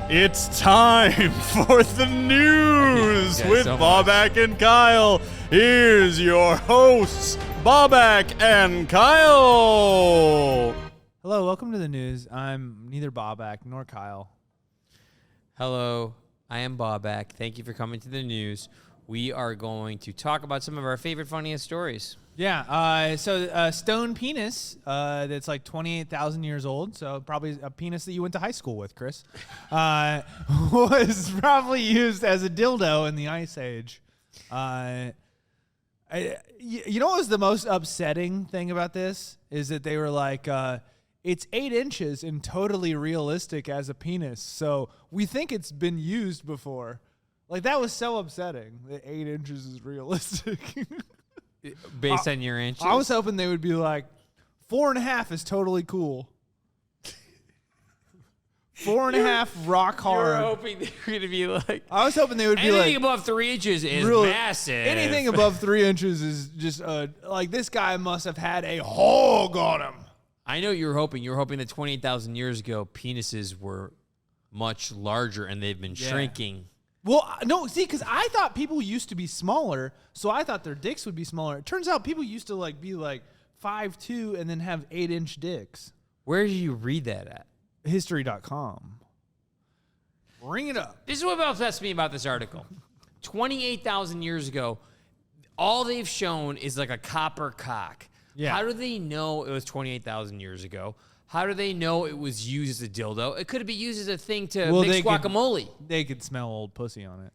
It's time for the news guys with so much. Baubak and Kyle. Here's your hosts, Baubak and Kyle. Hello, welcome to the news. I'm neither Baubak nor Kyle. Hello, I am Baubak. Thank you for coming to the news. We are going to talk about some of our favorite, funniest stories. Yeah, so stone penis that's like 28,000 years old, so probably a penis that you went to high school with, Chris, was probably used as a dildo in the Ice Age. You know what was the most upsetting thing about this? Is that they were like, it's 8 inches and totally realistic as a penis, so we think it's been used before. Like, that was so upsetting that 8 inches is realistic. Based on your inches? I was hoping they would be like, 4.5 is totally cool. 4.5 rock You were hard. hoping they were going to be like, I was hoping they would be anything like, above 3 inches is really- massive. anything above 3 inches is just like, this guy must have had a hog on him. I know what you were hoping. You were hoping that 28,000 years ago, penises were much larger and they've been shrinking. Well, no, see, because I thought people used to be smaller, so I thought their dicks would be smaller. It turns out people used to like be like 5'2" and then have 8-inch dicks. Where did you read that at? History.com. Ring it up. This is what upsets me about this article. 28,000 years ago, all they've shown is like a copper cock. Yeah. How do they know it was 28,000 years ago? How do they know it was used as a dildo? It could be used as a thing to mix guacamole. They could smell old pussy on it.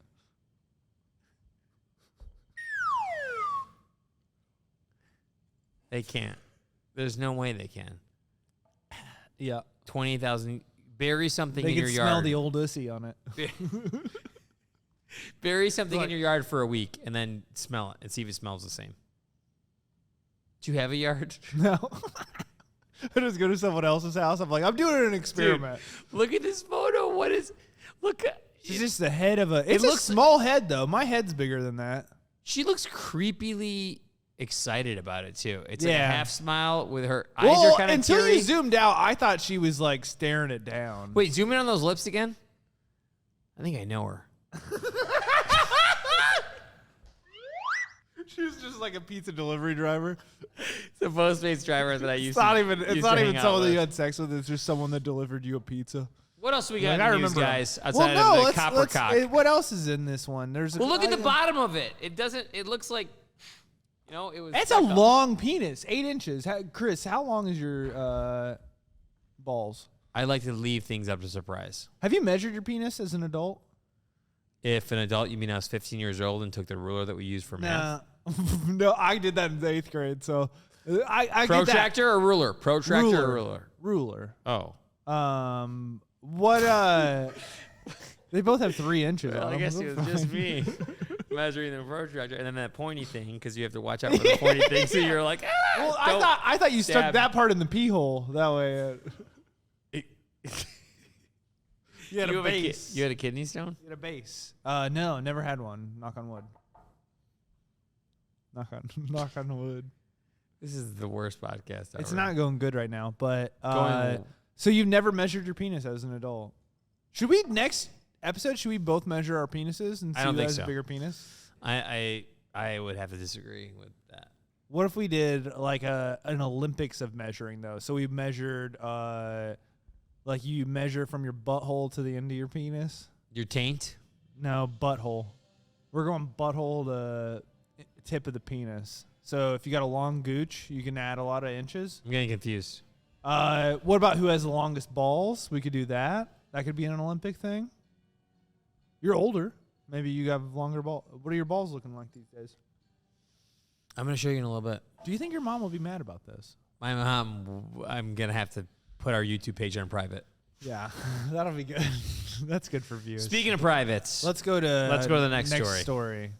They can't. There's no way they can. Yeah. 28,000. Bury something They in your could smell yard. the old pussy on it. Bury something in your yard for a week and then smell it and see if it smells the same. Do you have a yard? No. I just go to someone else's house. I'm like, I'm doing an experiment. Dude, look at this photo. What is? Look at. It's just the head of a. It's a small head though. My head's bigger than that. She looks creepily excited about it too. It's like a Yeah. half smile with her eyes are kind of until teary. you zoomed out, I thought she was like staring it down. Wait, zoom in on those lips again. I think I know her. She was just like a pizza delivery driver. It's the Postmates driver that I used It's not to even. It's used not to even hang out someone that with. you had sex with. It's just someone that delivered you a pizza. What else do we got Like, in I the news, remember. guys? Outside of the copper cock. What else is in this one? There's. Well, look at the bottom of it. It doesn't. It looks like, you know, it was. That's a stuck up. long penis, 8 inches. Chris, how long is your balls? I like to leave things up to surprise. Have you measured your penis as an adult? If an adult, you mean I was 15 years old and took the ruler that we used for math? No, I did that in the 8th grade. So I get that. Protractor or ruler? Protractor or ruler? Ruler. Oh. What? They both have 3 inches. Well, on I them. guess it was just me measuring the protractor and then that pointy thing because you have to watch out for the pointy thing. So you're like, Well, don't I thought you stuck stab. that part in the pee hole. That way. You had a base. You had a kidney stone? You had a base. No, never had one. Knock on wood. Knock on wood. This is the worst podcast ever. It's not going good right now, but Going- so you've never measured your penis as an adult. Should we next episode? Should we both measure our penises and see I don't who think has so. a bigger penis? I would have to disagree with that. What if we did like an Olympics of measuring though? So we measured like you measure from your butthole to the end of your penis. Your taint? No, butthole. We're going butthole to tip of the penis. So if you got a long gooch, you can add a lot of inches. I'm getting confused. What about who has the longest balls? We could do that. That could be an Olympic thing. You're older. Maybe you have longer balls. What are your balls looking like these days? I'm going to show you in a little bit. Do you think your mom will be mad about this? My mom, I'm going to have to put our YouTube page on private. Yeah, that'll be good. That's good for views. Speaking of privates, let's go to the next story.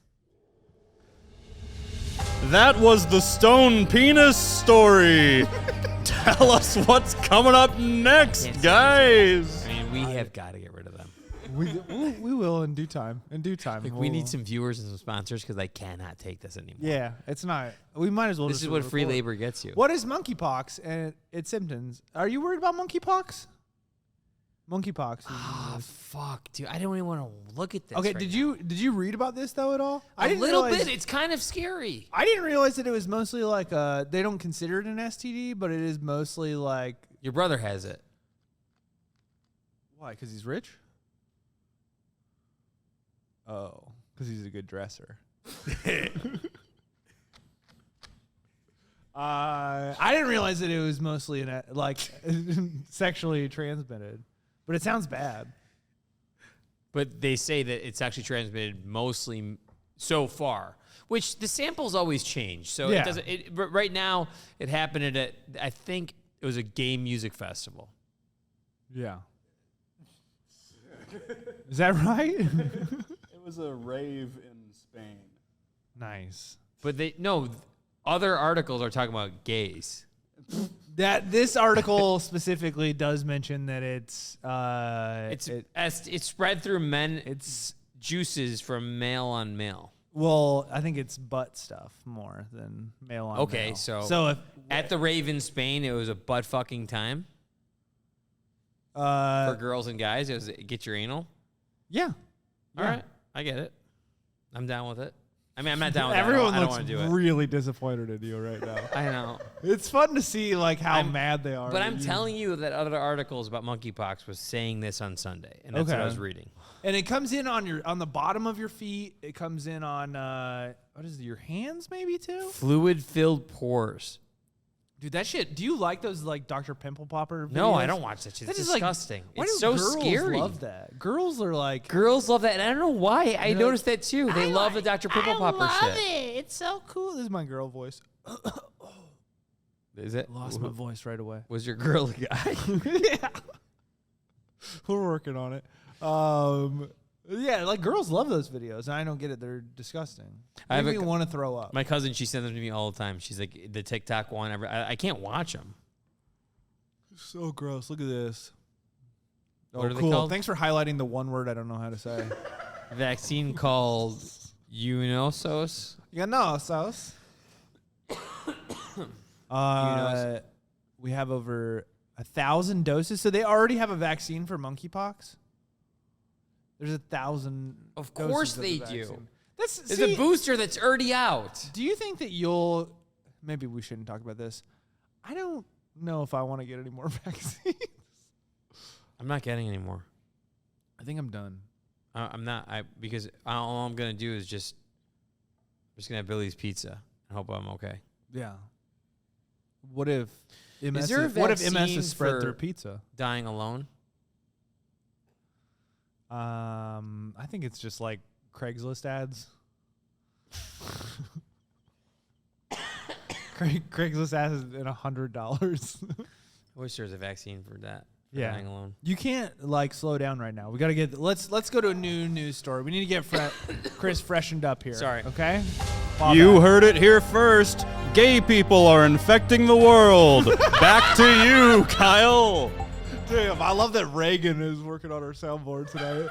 That was the stone penis story. Tell us what's coming up next, guys. I mean, we have got to get rid of them. We will in due time. In due time. Like, we need some viewers and some sponsors because I cannot take this anymore. Yeah, it's not. We might as well. This just is what free record. labor gets you. What is monkeypox and its symptoms? Are you worried about monkeypox? Monkeypox. Oh, fuck, dude. I don't even want to look at this. Okay, right did now. you read about this though at all? A little bit. It's kind of scary. I didn't realize that it was mostly like they don't consider it an STD, but it is mostly like Your brother has it. why? Because he's rich. Oh, because he's a good dresser. I didn't realize that it was mostly like sexually transmitted, but it sounds bad. But they say that it's actually transmitted mostly so far, which the samples always change. So Yeah. it doesn't. Right now, it happened at I think it was a gay music festival. Yeah. Is that right? It was a rave in Spain. Nice. But other articles are talking about gays. That this article specifically does mention that it's spread through men. It's juices from male on male. well, I think it's butt stuff more than male on Okay, male. so if at the rave in Spain, it was a butt fucking time uh for girls and guys. It was get your anal. yeah. All right, I get it. I'm down with it. I mean, I'm not down with Everyone that. I don't looks want to do it. really disappointed in you right now. I know. It's fun to see like how mad they are. But that I'm you- telling you that other articles about monkeypox was saying this on Sunday, and that's what I Okay. was reading. And it comes in on the bottom of your feet. It comes in on what is it, your hands maybe too? Fluid-filled pores. Dude, that shit. Do you like those like Dr. Pimple Popper videos? No, I don't watch that shit. That It's is, like, disgusting. Why It's do so girls scary. love that? Girls are like Girls love that, and I don't know why. I You're noticed that too. They love the Dr. Pimple Popper love shit. it. It's so cool. This is my girl voice. Is it? Lost my voice right away. Was your girl a guy? Yeah. We're working on it. Yeah, like girls love those videos, and I don't get it. They're disgusting. I Make have me a- want to throw up. My cousin, she sends them to me all the time. She's like, the TikTok one. I can't watch them. So gross. Look at this. What are they cool. called? Thanks for highlighting the one word I don't know how to say. Vaccine called Unosos. Yeah, no, sauce. We have over 1,000 doses, so they already have a vaccine for monkeypox. There's 1,000. Of doses course the they vaccine. do. There's There's a booster that's already out. Do you think that you'll? Maybe we shouldn't talk about this. I don't know if I want to get any more vaccines. I'm not getting any more. I think I'm done. I'm not. Because all I'm gonna do is I'm just gonna have Billy's Pizza and hope I'm okay. Yeah. What if MS? there a What if MS vaccine is spread for- through pizza? Dying alone. I think it's just like Craigslist ads. Craigslist ads and $100. I wish there was a vaccine for that. For Yeah. dying alone. You can't like slow down right now. We got to get. Let's go to a new news story. We need to get Chris freshened up here. Sorry. Okay. You heard it here first. Gay people are infecting the world. Back to you, Kyle. Damn, I love that Reagan is working on our soundboard tonight.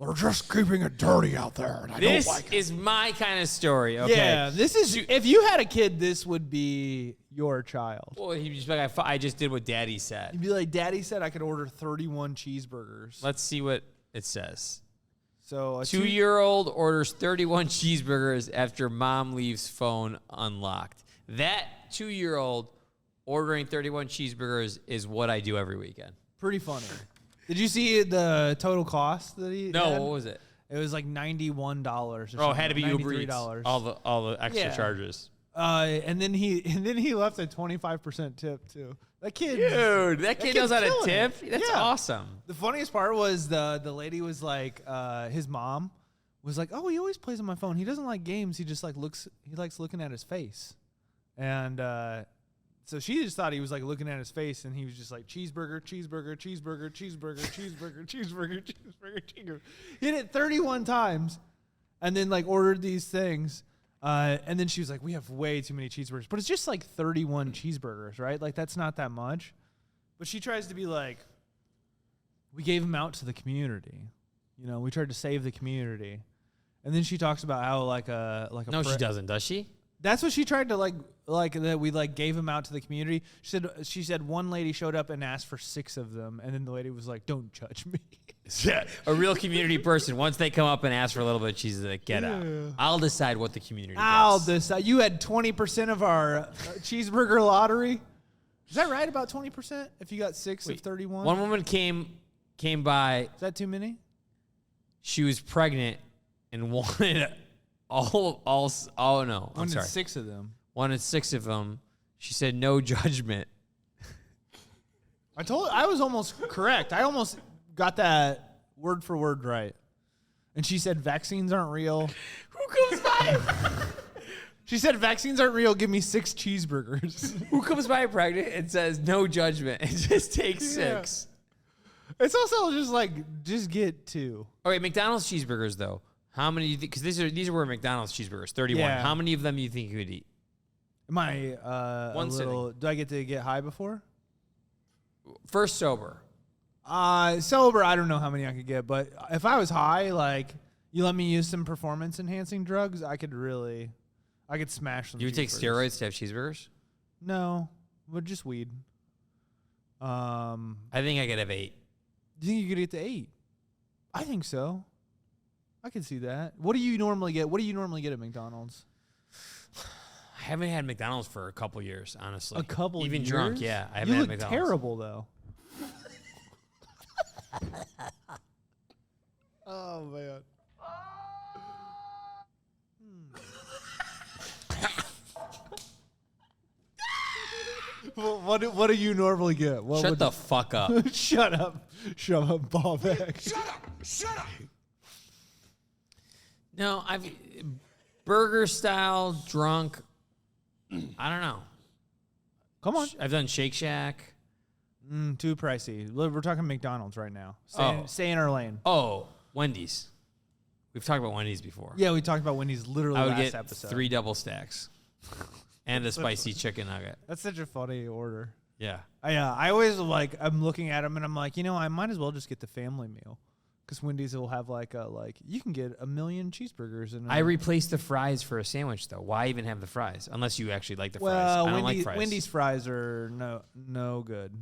They're just keeping it dirty out there, and I This don't like it. is my kind of story. Okay. Yeah, this is. If you had a kid, this would be your child. Well, he'd just be like, I just did what Daddy said. You'd be like, Daddy said I could order 31 cheeseburgers. Let's see what it says. So a 2-year-old orders 31 cheeseburgers after mom leaves phone unlocked. That 2-year-old ordering 31 cheeseburgers is what I do every weekend. pretty funny. Did you see the total cost that he? No, had? what was it? It was like $91 or something. Oh, it had to be Uber Eats. $93. All the extra Yeah. charges. And then he left a 25% tip too. That kid, Dude, that kid knows how to killing tip. it. That's Yeah. awesome. The funniest part was the lady was like, his mom was like, oh, he always plays on my phone. He doesn't like games. He just like he likes looking at his face. And so she just thought he was like looking at his face, and he was just like cheeseburger, cheeseburger, cheeseburger, cheeseburger, cheeseburger, cheeseburger, cheeseburger, cheeseburger. He hit it 31 times, and then like ordered these things. And then she was like, we have way too many cheeseburgers. But it's just like 31 cheeseburgers, right? Like, that's not that much. But she tries to be like, we gave them out to the community. You know, we tried to save the community. And then she talks about how No, she doesn't, does she? That's what she tried to like that we like gave them out to the community. She said one lady showed up and asked for 6 of them, and then the lady was like, "Don't judge me." Yeah, a real community person. Once they come up and ask for a little bit, she's like, "Get out. I'll decide what the community I'll gets." decide. You had 20% of our cheeseburger lottery. Is that right? About 20%? If you got 6 of 31. One woman came by. Is that too many? She was pregnant and wanted all. Oh no, I'm sorry. 6 of them. Wanted 6 of them. She said, "No judgment." I was almost correct. I almost got that word for word right. And she said vaccines aren't real. Who comes by? She said vaccines aren't real. Give me 6 cheeseburgers. Who comes by pregnant and says no judgment and just takes 6? It's also just like just get 2. Okay, McDonald's cheeseburgers though. How many do you think? Because these were McDonald's cheeseburgers, 31. Yeah. How many of them do you think you would eat? Am I One do I get to get high before? First sober. Sober, I don't know how many I could get, but if I was high, like you let me use some performance enhancing drugs, I could smash them. You would take steroids to have cheeseburgers? No, but just weed. I think I could have 8. Do you think you could get to 8? I think so. I can see that. What do you normally get? What do you normally get at McDonald's? I haven't had McDonald's for a couple years, honestly. A couple Even years? drunk, yeah. I haven't You had look McDonald's. terrible, though. Oh, man. What do you normally get? Shut the fuck up. Shut up, Baubak. Shut up! No, I've burger style drunk. I don't know. Come on. I've done Shake Shack. Too pricey. We're talking McDonald's right now. Oh. Stay in our lane. Oh, Wendy's. We've talked about Wendy's before. Yeah, we talked about Wendy's literally I would last get episode. 3 double stacks and a spicy chicken nugget. That's such a funny order. Yeah. I always I'm looking at them and I'm like, I might as well just get the family meal. Because Wendy's will have you can get 1 million cheeseburgers. I replaced the fries for a sandwich, though. Why even have the fries? Unless you actually like the fries. I don't like fries. Wendy's fries are no good.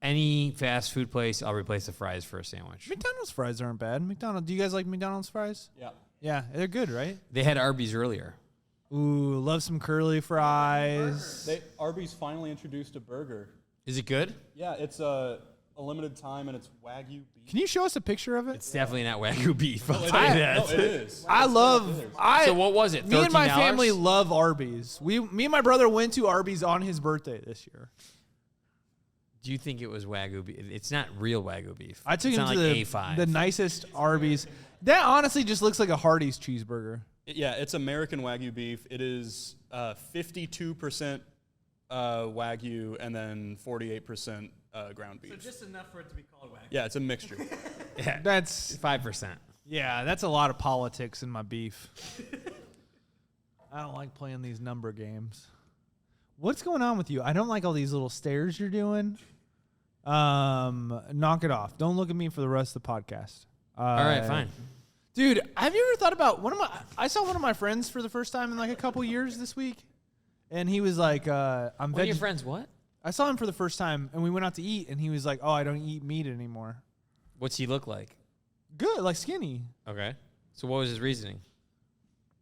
Any fast food place, I'll replace the fries for a sandwich. McDonald's fries aren't bad. Do you guys like McDonald's fries? Yeah. Yeah, they're good, right? They had Arby's earlier. Ooh, love some curly fries. Arby's finally introduced a burger. Is it good? Yeah, it's a limited time and it's Wagyu beef. Can you show us a picture of it? It's definitely not Wagyu beef. I'll No, tell you that. No, it is. I love. So what was it? Me and my $13? family love Arby's. Me and my brother went to Arby's on his birthday this year. Do you think it was Wagyu beef? It's not real Wagyu beef. I took it's him not to like the A5. nicest Arby's. That honestly just looks like a Hardee's cheeseburger. Yeah, it's American Wagyu beef. It is 52% Wagyu and then 48% ground beef. So just enough for it to be called Wagyu. Yeah, it's a mixture. Yeah, That's 5%. yeah, that's a lot of politics in my beef. I don't like playing these number games. What's going on with you? I don't like all these little stares you're doing. Knock it off. Don't look at me for the rest of the podcast. All right, fine. Dude, have you ever thought about I saw one of my friends for the first time in like a couple years this week, and he was like, "I'm One of your friends, what? I saw him for the first time, and we went out to eat, and he was like, "Oh, I don't eat meat anymore." What's he look like? Good, like skinny. Okay. So what was his reasoning?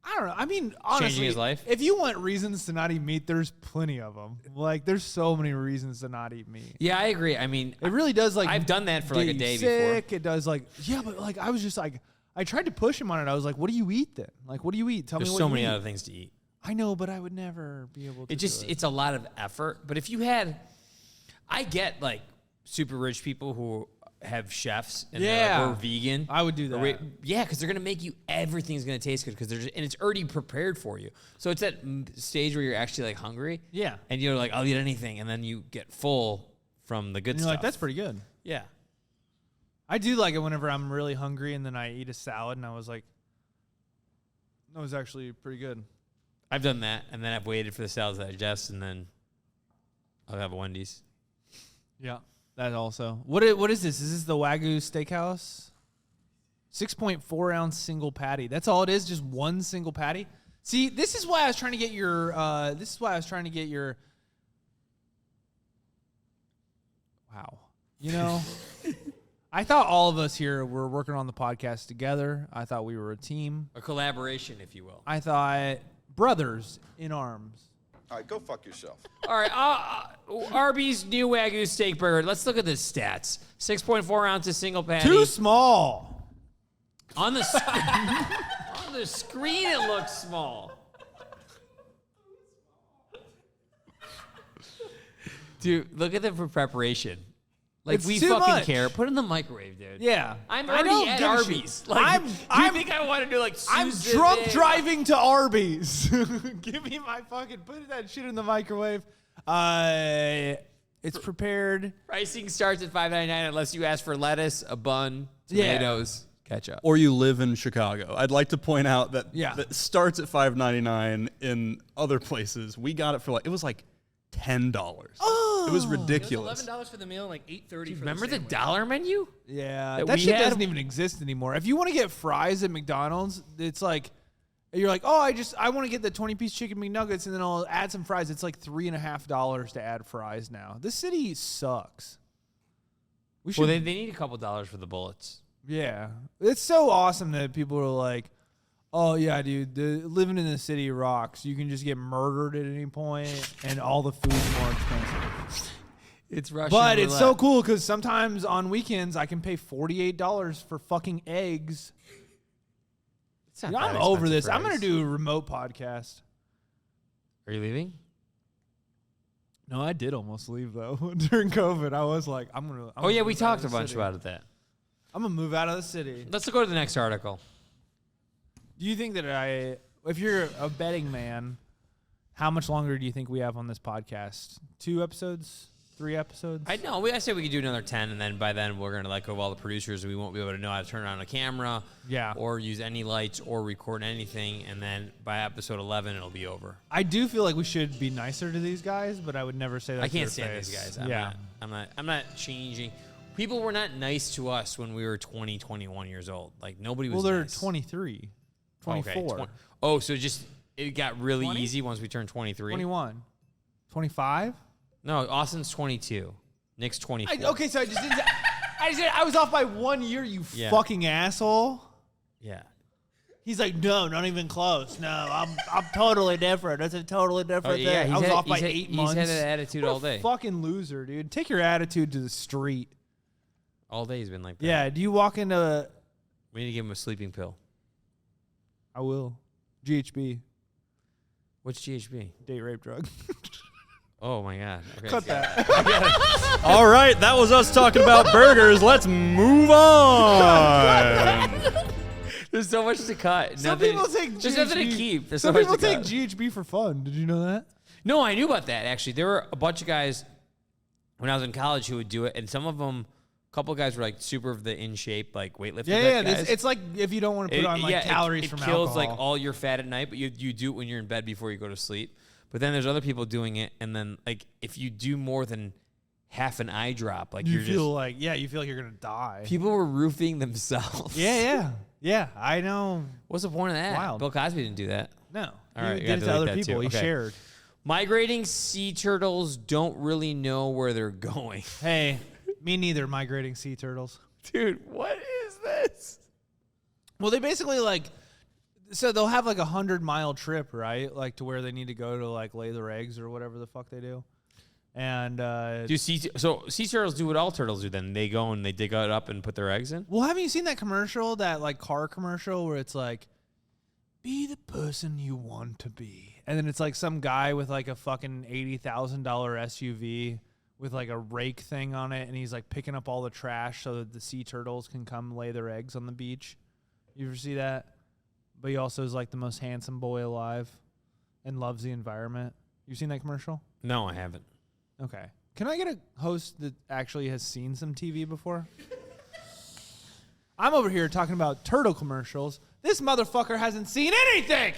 I don't know. I mean, honestly, his life? if you want reasons to not eat meat, there's plenty of them. Like, there's so many reasons to not eat meat. Yeah, I agree. I mean, It really does, like, I've done that for like get a you day sick. before. It does, like, yeah, but like, I was just like, I tried to push him on it. I was like, what do you eat then? Like, what do you eat? Tell There's me what so you many eat. other things to eat. I know, but I would never be able to. It's a lot of effort. But if you had, I get like super rich people who have chefs and Yeah. we're vegan. I would do that. Yeah, because they're gonna make you everything's gonna taste good because and it's already prepared for you. So it's that stage where you're actually like hungry. Yeah. And you're like, I'll eat anything, and then you get full from the good And you're stuff. like, that's pretty good. Yeah. I do like it whenever I'm really hungry and then I eat a salad and I was like, that was actually pretty good. I've done that, and then I've waited for the salad to digest, and then I'll have a Wendy's. Yeah. That also. What is this? Is this the Wagyu Steakhouse? 6.4 ounce single patty. That's all it is. Just one single patty. See, this is why I was trying to get your. Wow. You know, I thought all of us here were working on the podcast together. I thought we were a team. A collaboration, if you will. I thought brothers in arms. All right, go fuck yourself. All right, Arby's new Wagyu steak burger. Let's look at the stats. 6.4 ounces single patty. Too small. On the on the screen, it looks small. Dude, look at the preparation. Like, It's we too fucking much. care. Put it in the microwave, dude. Yeah. I'm I don't already at give a Arby's. shit. Like, I'm- do you think I want to do like I'm Susan drunk Day? driving to Arby's. Give me my fucking, put that shit in the microwave. It's prepared. Pricing starts at $5.99 unless you ask for lettuce, a bun, Yeah. tomatoes, ketchup. Or you live in Chicago. I'd like to point out that Yeah. that starts at $5.99 in other places. We got it for like, it was like $10. It was ridiculous. $11 for the meal and like $8.30 for Remember the the sandwich. dollar menu? Yeah, That that we shit had? doesn't even exist anymore. If you want to get fries at McDonald's, it's like, you're like, oh, I want to get the 20-piece chicken McNuggets and then I'll add some fries. It's like $3.50 to add fries now. This city sucks. We should, Well, they need a couple dollars for the bullets. yeah. It's so awesome that people are like, oh yeah, dude, living in the city rocks. You can just get murdered at any point and all the food's more expensive. It's Russian But it's so roulette. cool because sometimes on weekends I can pay $48 for fucking eggs. It's not Dude, that I'm over expensive this. for I'm gonna eggs. do a remote podcast. Are you leaving? No, I did almost leave though during COVID. I was like, Oh yeah, we talked a bunch about that. I'm gonna move out of the city. Let's go to the next article. Do you think that if you're a betting man, how much longer do you think we have on this podcast? 2 episodes? 3 episodes? I said we could do another 10, and then by then we're gonna let go of all the producers. We won't be able to know how to turn on a camera, Yeah. or use any lights, or record anything. And then by episode 11, it'll be over. I do feel like we should be nicer to these guys, but I would never say that. I to their can't stand face. these guys. I'm not changing. People were not nice to us when we were 20, 21 years old. Like nobody was. Well, they're nice. 23, Okay, 24, so just it got really 20? easy once we turned 23. 21, 25. No, Austin's 22. Nick's 24. Okay, so I just didn't. I was off by 1 year. You Yeah. fucking asshole. Yeah. He's like, no, not even close. No, I'm totally different. That's a totally different yeah, thing. I he's was had- off by he's had- 8 he's months. had that attitude What all a day. Fucking loser, dude. Take your attitude to the street. All day he's been like that. Yeah. Do you walk into? We need to give him a sleeping pill. I will. GHB, What's GHB? date rape drug. Oh my God. Okay. Cut that. All right, that was us talking about burgers. Let's move on. There's so much to cut. Some Nothing- people take GHB. There's nothing to keep. There's Some so people much to take cut. GHB for fun. Did you know that? No, I knew about that actually. There were a bunch of guys when I was in college who would do it, and some of them, a couple of guys were like super of the in shape, like weightlifting. Yeah, type yeah. guys. It's like if you don't want to put on like calories it from kills alcohol. like all your fat at night, but you do it when you're in bed before you go to sleep. But then there's other people doing it, and then like if you do more than half an eye drop, like you you're feel like you feel like you're gonna die. people were roofing themselves. Yeah. I know. What's the point of that? Wild. Bill Cosby didn't do that. No, All right, he you did gotta it to delete other that people. too. He Okay. shared. Migrating sea turtles don't really know where they're going. Hey, me neither. Migrating sea turtles. Dude, what is this? Well, they basically like, so they'll have like 100-mile trip, right? Like to where they need to go to like lay their eggs or whatever the fuck they do. And Sea turtles do what all turtles do then. They go and they dig it up and put their eggs in? well, haven't you seen that commercial, that like car commercial where it's like, be the person you want to be. And then it's like some guy with like a fucking $80,000 SUV with like a rake thing on it, and he's like picking up all the trash so that the sea turtles can come lay their eggs on the beach. You ever see that? But he also is like the most handsome boy alive and loves the environment. You seen that commercial? No, I haven't. Okay. Can I get a host that actually has seen some TV before? I'm over here talking about turtle commercials. This motherfucker hasn't seen anything.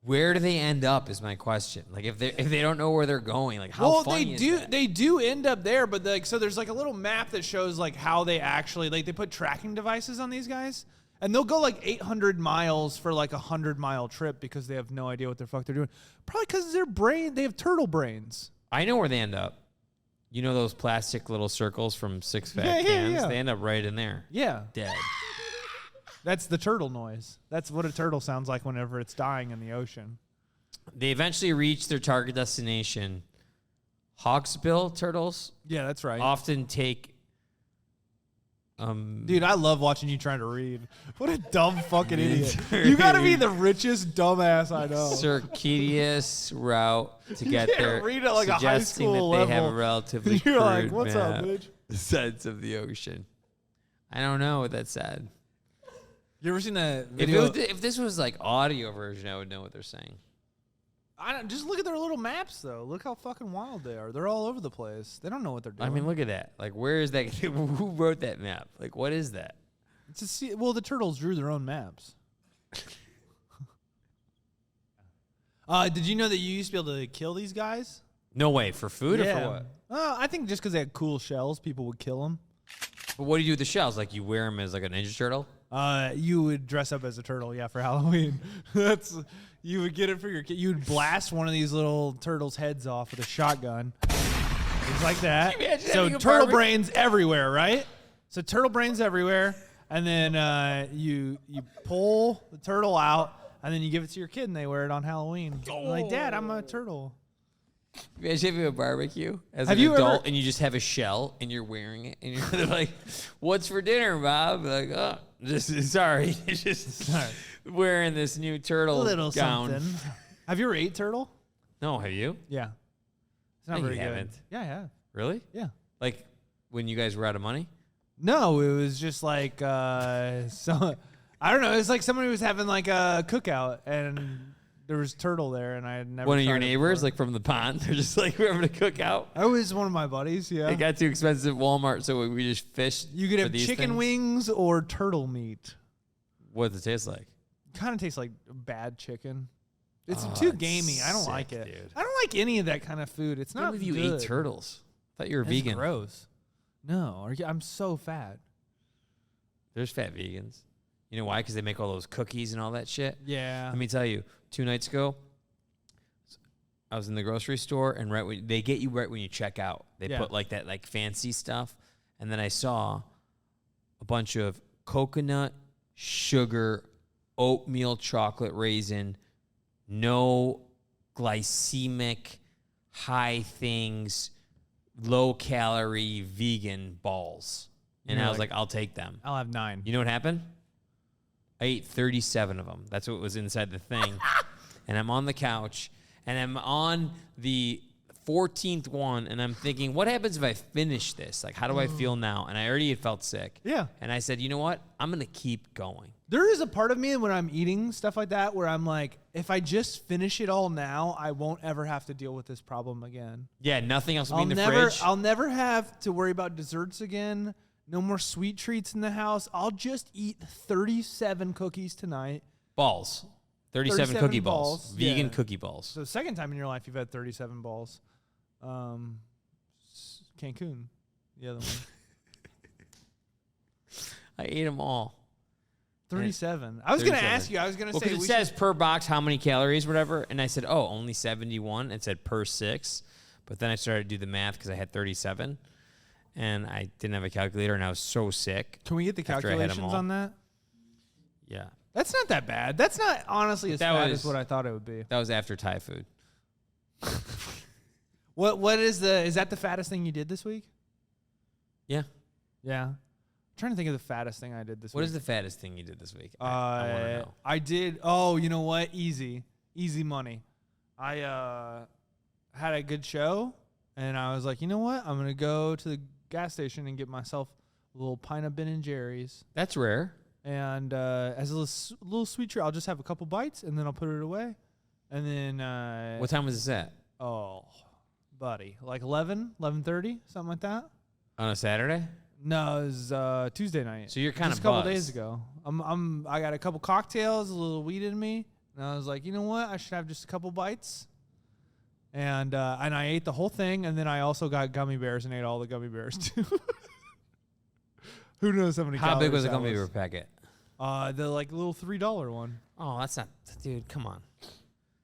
Where do they end up is my question. Like if they don't know where they're going, like how funny is that? They do end up there, but like so there's like a little map that shows like how they actually like they put tracking devices on these guys, and they'll go like 800 miles for like a 100-mile trip because they have no idea what the fuck they're doing. Probably because they have turtle brains. I know where they end up. You know those plastic little circles from Six Fat Cans? Yeah. They end up right in there. Yeah, Dead. that's the turtle noise. That's what a turtle sounds like whenever it's dying in the ocean. They eventually reach their target destination. Hawksbill turtles Yeah, that's right. often take Dude, I love watching you trying to read. What a dumb fucking idiot. You gotta be the richest dumbass I know. circuitous route to get can't there, read it like a high suggesting school that they have a level. relatively You're like, crude what's up, map bitch? sense of the ocean. I don't know what that said. You ever seen that If, video? if this was like audio version, I would know what they're saying. I don't, just look at their little maps, though. Look how fucking wild they are. They're all over the place. They don't know what they're doing. I mean, look at that. Like, where is that? Who wrote that map? Like, what is that? Well, the turtles drew their own maps. Did you know that you used to be able to kill these guys? No way. For food or for what? I think just because they had cool shells, people would kill them. But what do you do with the shells? Like, you wear them as like a Ninja Turtle? You would dress up as a turtle, for Halloween. You would get it for your kid. You would blast one of these little turtles' heads off with a shotgun. Just like that. So turtle brains everywhere, right? So turtle brains everywhere, and then you pull the turtle out, and then you give it to your kid, and they wear it on Halloween. Like, Dad, I'm a turtle. You guys having a barbecue as Have an you adult, ever- and you just have a shell, and you're wearing it, and you're like, "What's for dinner, Bob?" Like, "Oh, sorry, just wearing this new turtle A little gown." something. Have you ever ate turtle? No, have you? Yeah. It's not No, very you good. haven't. Yeah, I have. Really? Yeah. Like when you guys were out of money? No, it was just like so. I don't know. It was like somebody was having like a cookout, and there was turtle there, and I had never. One of tried your it neighbors, before. like from the pond, they're just like, we're having a cookout. I was one of my buddies. Yeah. It got too expensive at Walmart, so we just fished. You could for have these chicken things. wings or turtle meat. What does it taste like? Kind of tastes like bad chicken. It's Oh, too it's gamey. I don't sick, like it. dude. I don't like any of that kind of food. It's Not not if you good. ate turtles. I thought you were That's vegan. gross. No, I'm so fat. There's fat vegans. You know why? Because they make all those cookies and all that shit. Yeah. Let me tell you, 2 nights ago, I was in the grocery store, and they get you right when you check out. They Yeah. put like that like fancy stuff, and then I saw a bunch of coconut, sugar, oatmeal, chocolate raisin, no glycemic, high things, low calorie vegan balls. And You're I was like- like, I'll take them. I'll have 9. You know what happened? I ate 37 of them. That's what was inside the thing. And I'm on the couch, and I'm on the 14th one, and I'm thinking, what happens if I finish this? Like, how do I feel now? And I already had felt sick. Yeah. And I said, you know what? I'm going to keep going. There is a part of me when I'm eating stuff like that where I'm like, if I just finish it all now, I won't ever have to deal with this problem again. Yeah, nothing else will be in the fridge. I'll never have to worry about desserts again. No more sweet treats in the house. I'll just eat 37 cookies tonight. Balls. 37 cookie balls. balls. Vegan Yeah. cookie balls. So the second time in your life you've had 37 balls. Cancun, the other one. I ate them all. 37. I was going to 37. ask you. I was going to Well, say. because it says per box how many calories, whatever. And I said, oh, only 71. It said per 6. But then I started to do the math because I had 37. And I didn't have a calculator, and I was so sick. Can we get the after I had 'em calculations all. on that? Yeah. That's not that bad. That's not honestly as That bad was- as what I thought it would be. That was after Thai food. What is that the fattest thing you did this week? Yeah. Yeah. I'm trying to think of the fattest thing I did this What week. is the fattest thing you did this week? I want to know. I did. Oh, you know what? Easy money. I had a good show, and I was like, you know what? I'm gonna go to the gas station and get myself a little pint of Ben and Jerry's, That's rare. and as a little sweet treat, I'll just have a couple bites, and then I'll put it away, and then What time was this at? oh, buddy, like 11:30, something like that. On a Saturday? No, it was Tuesday night. So you're kinda just a couple buzzed. days ago. I got a couple cocktails, a little weed in me, And I was like, you know what? I should have just a couple bites. And I ate the whole thing, and then I also got gummy bears and ate all the gummy bears too. Who knows how many? How big was a that gummy bear packet? The like little $3 one. Oh, that's not, dude. Come on.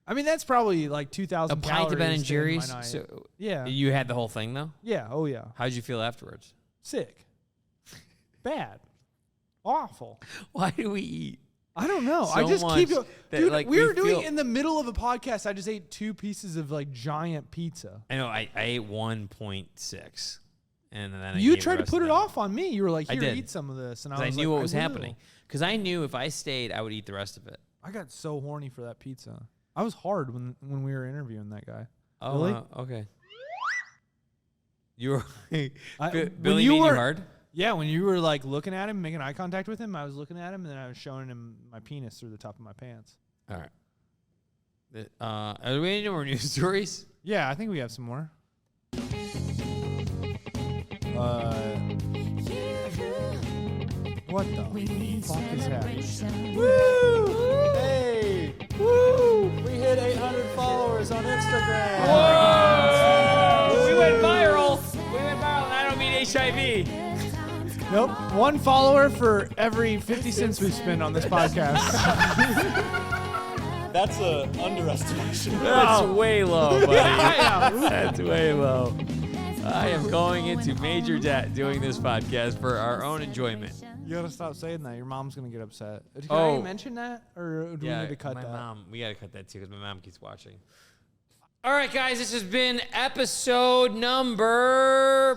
I mean, that's probably like 2,000 A calories. pint of Ben and in Jerry's. my night. So Yeah. you had the whole thing though. Yeah. Oh yeah. How'd you feel afterwards? Sick. Bad. Awful. Why do we eat? I don't know. So I just keep much that, dude. like, we were we doing feel- it in the middle of a podcast. I just ate 2 pieces of like giant pizza. I know. I ate 1.6, and then You tried to put it off on me. You were like, I "Here, did. eat some of this," and I I was knew like, what was will. happening. Because I knew if I stayed, I would eat the rest of it. I got so horny for that pizza. I was hard when we were interviewing that guy. Oh, Really? Okay. You were when Billy you made were- you hard? Yeah, when you were like looking at him, making eye contact with him, I was looking at him, and then I was showing him my penis through the top of my pants. All right. Are we any more news stories? Yeah, I think we have some more. What the fuck is happening? Woo! Hey! Woo! We hit 800 followers on Instagram. Whoa! We went viral. I don't mean HIV. Nope. 1 follower for every 50 cents we spend on this podcast. That's a underestimation. That's way low, buddy. Yeah. That's way low. I am going into major debt doing this podcast for our own enjoyment. You gotta stop saying that. Your mom's gonna get upset. Can Oh. I mention that, or do we need to cut my that? mom. We gotta cut that too because my mom keeps watching. All right, guys, this has been episode number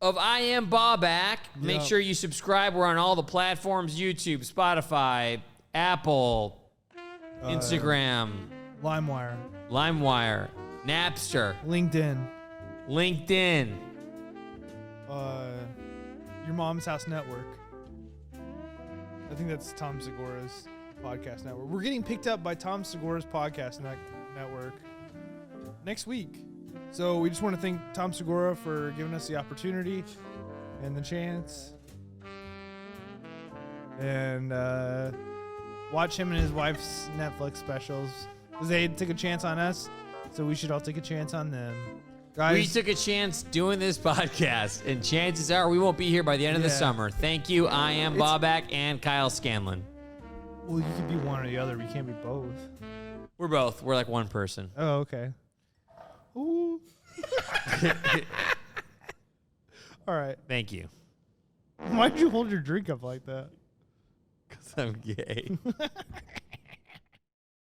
of I Am Baubak. Make Yep. sure you subscribe. We're on all the platforms: YouTube, Spotify, Apple, Instagram, LimeWire, LimeWire, Napster, LinkedIn, LinkedIn. Your Mom's House Network. I think that's Tom Segura's podcast network. We're getting picked up by Tom Segura's podcast network next week. So we just want to thank Tom Segura for giving us the opportunity and the chance. And watch him and his wife's Netflix specials. Because they took a chance on us, so we should all take a chance on them. Guys, We took a chance doing this podcast, and chances are we won't be here by the end of the Yeah. summer. Thank you. I Am Baubak and Kyle Scanlon. well, you could be one or the other. We can't be both. We're both. We're like one person. Oh, okay. Ooh. All right. Thank you. Why'd you hold your drink up like that? Because I'm gay.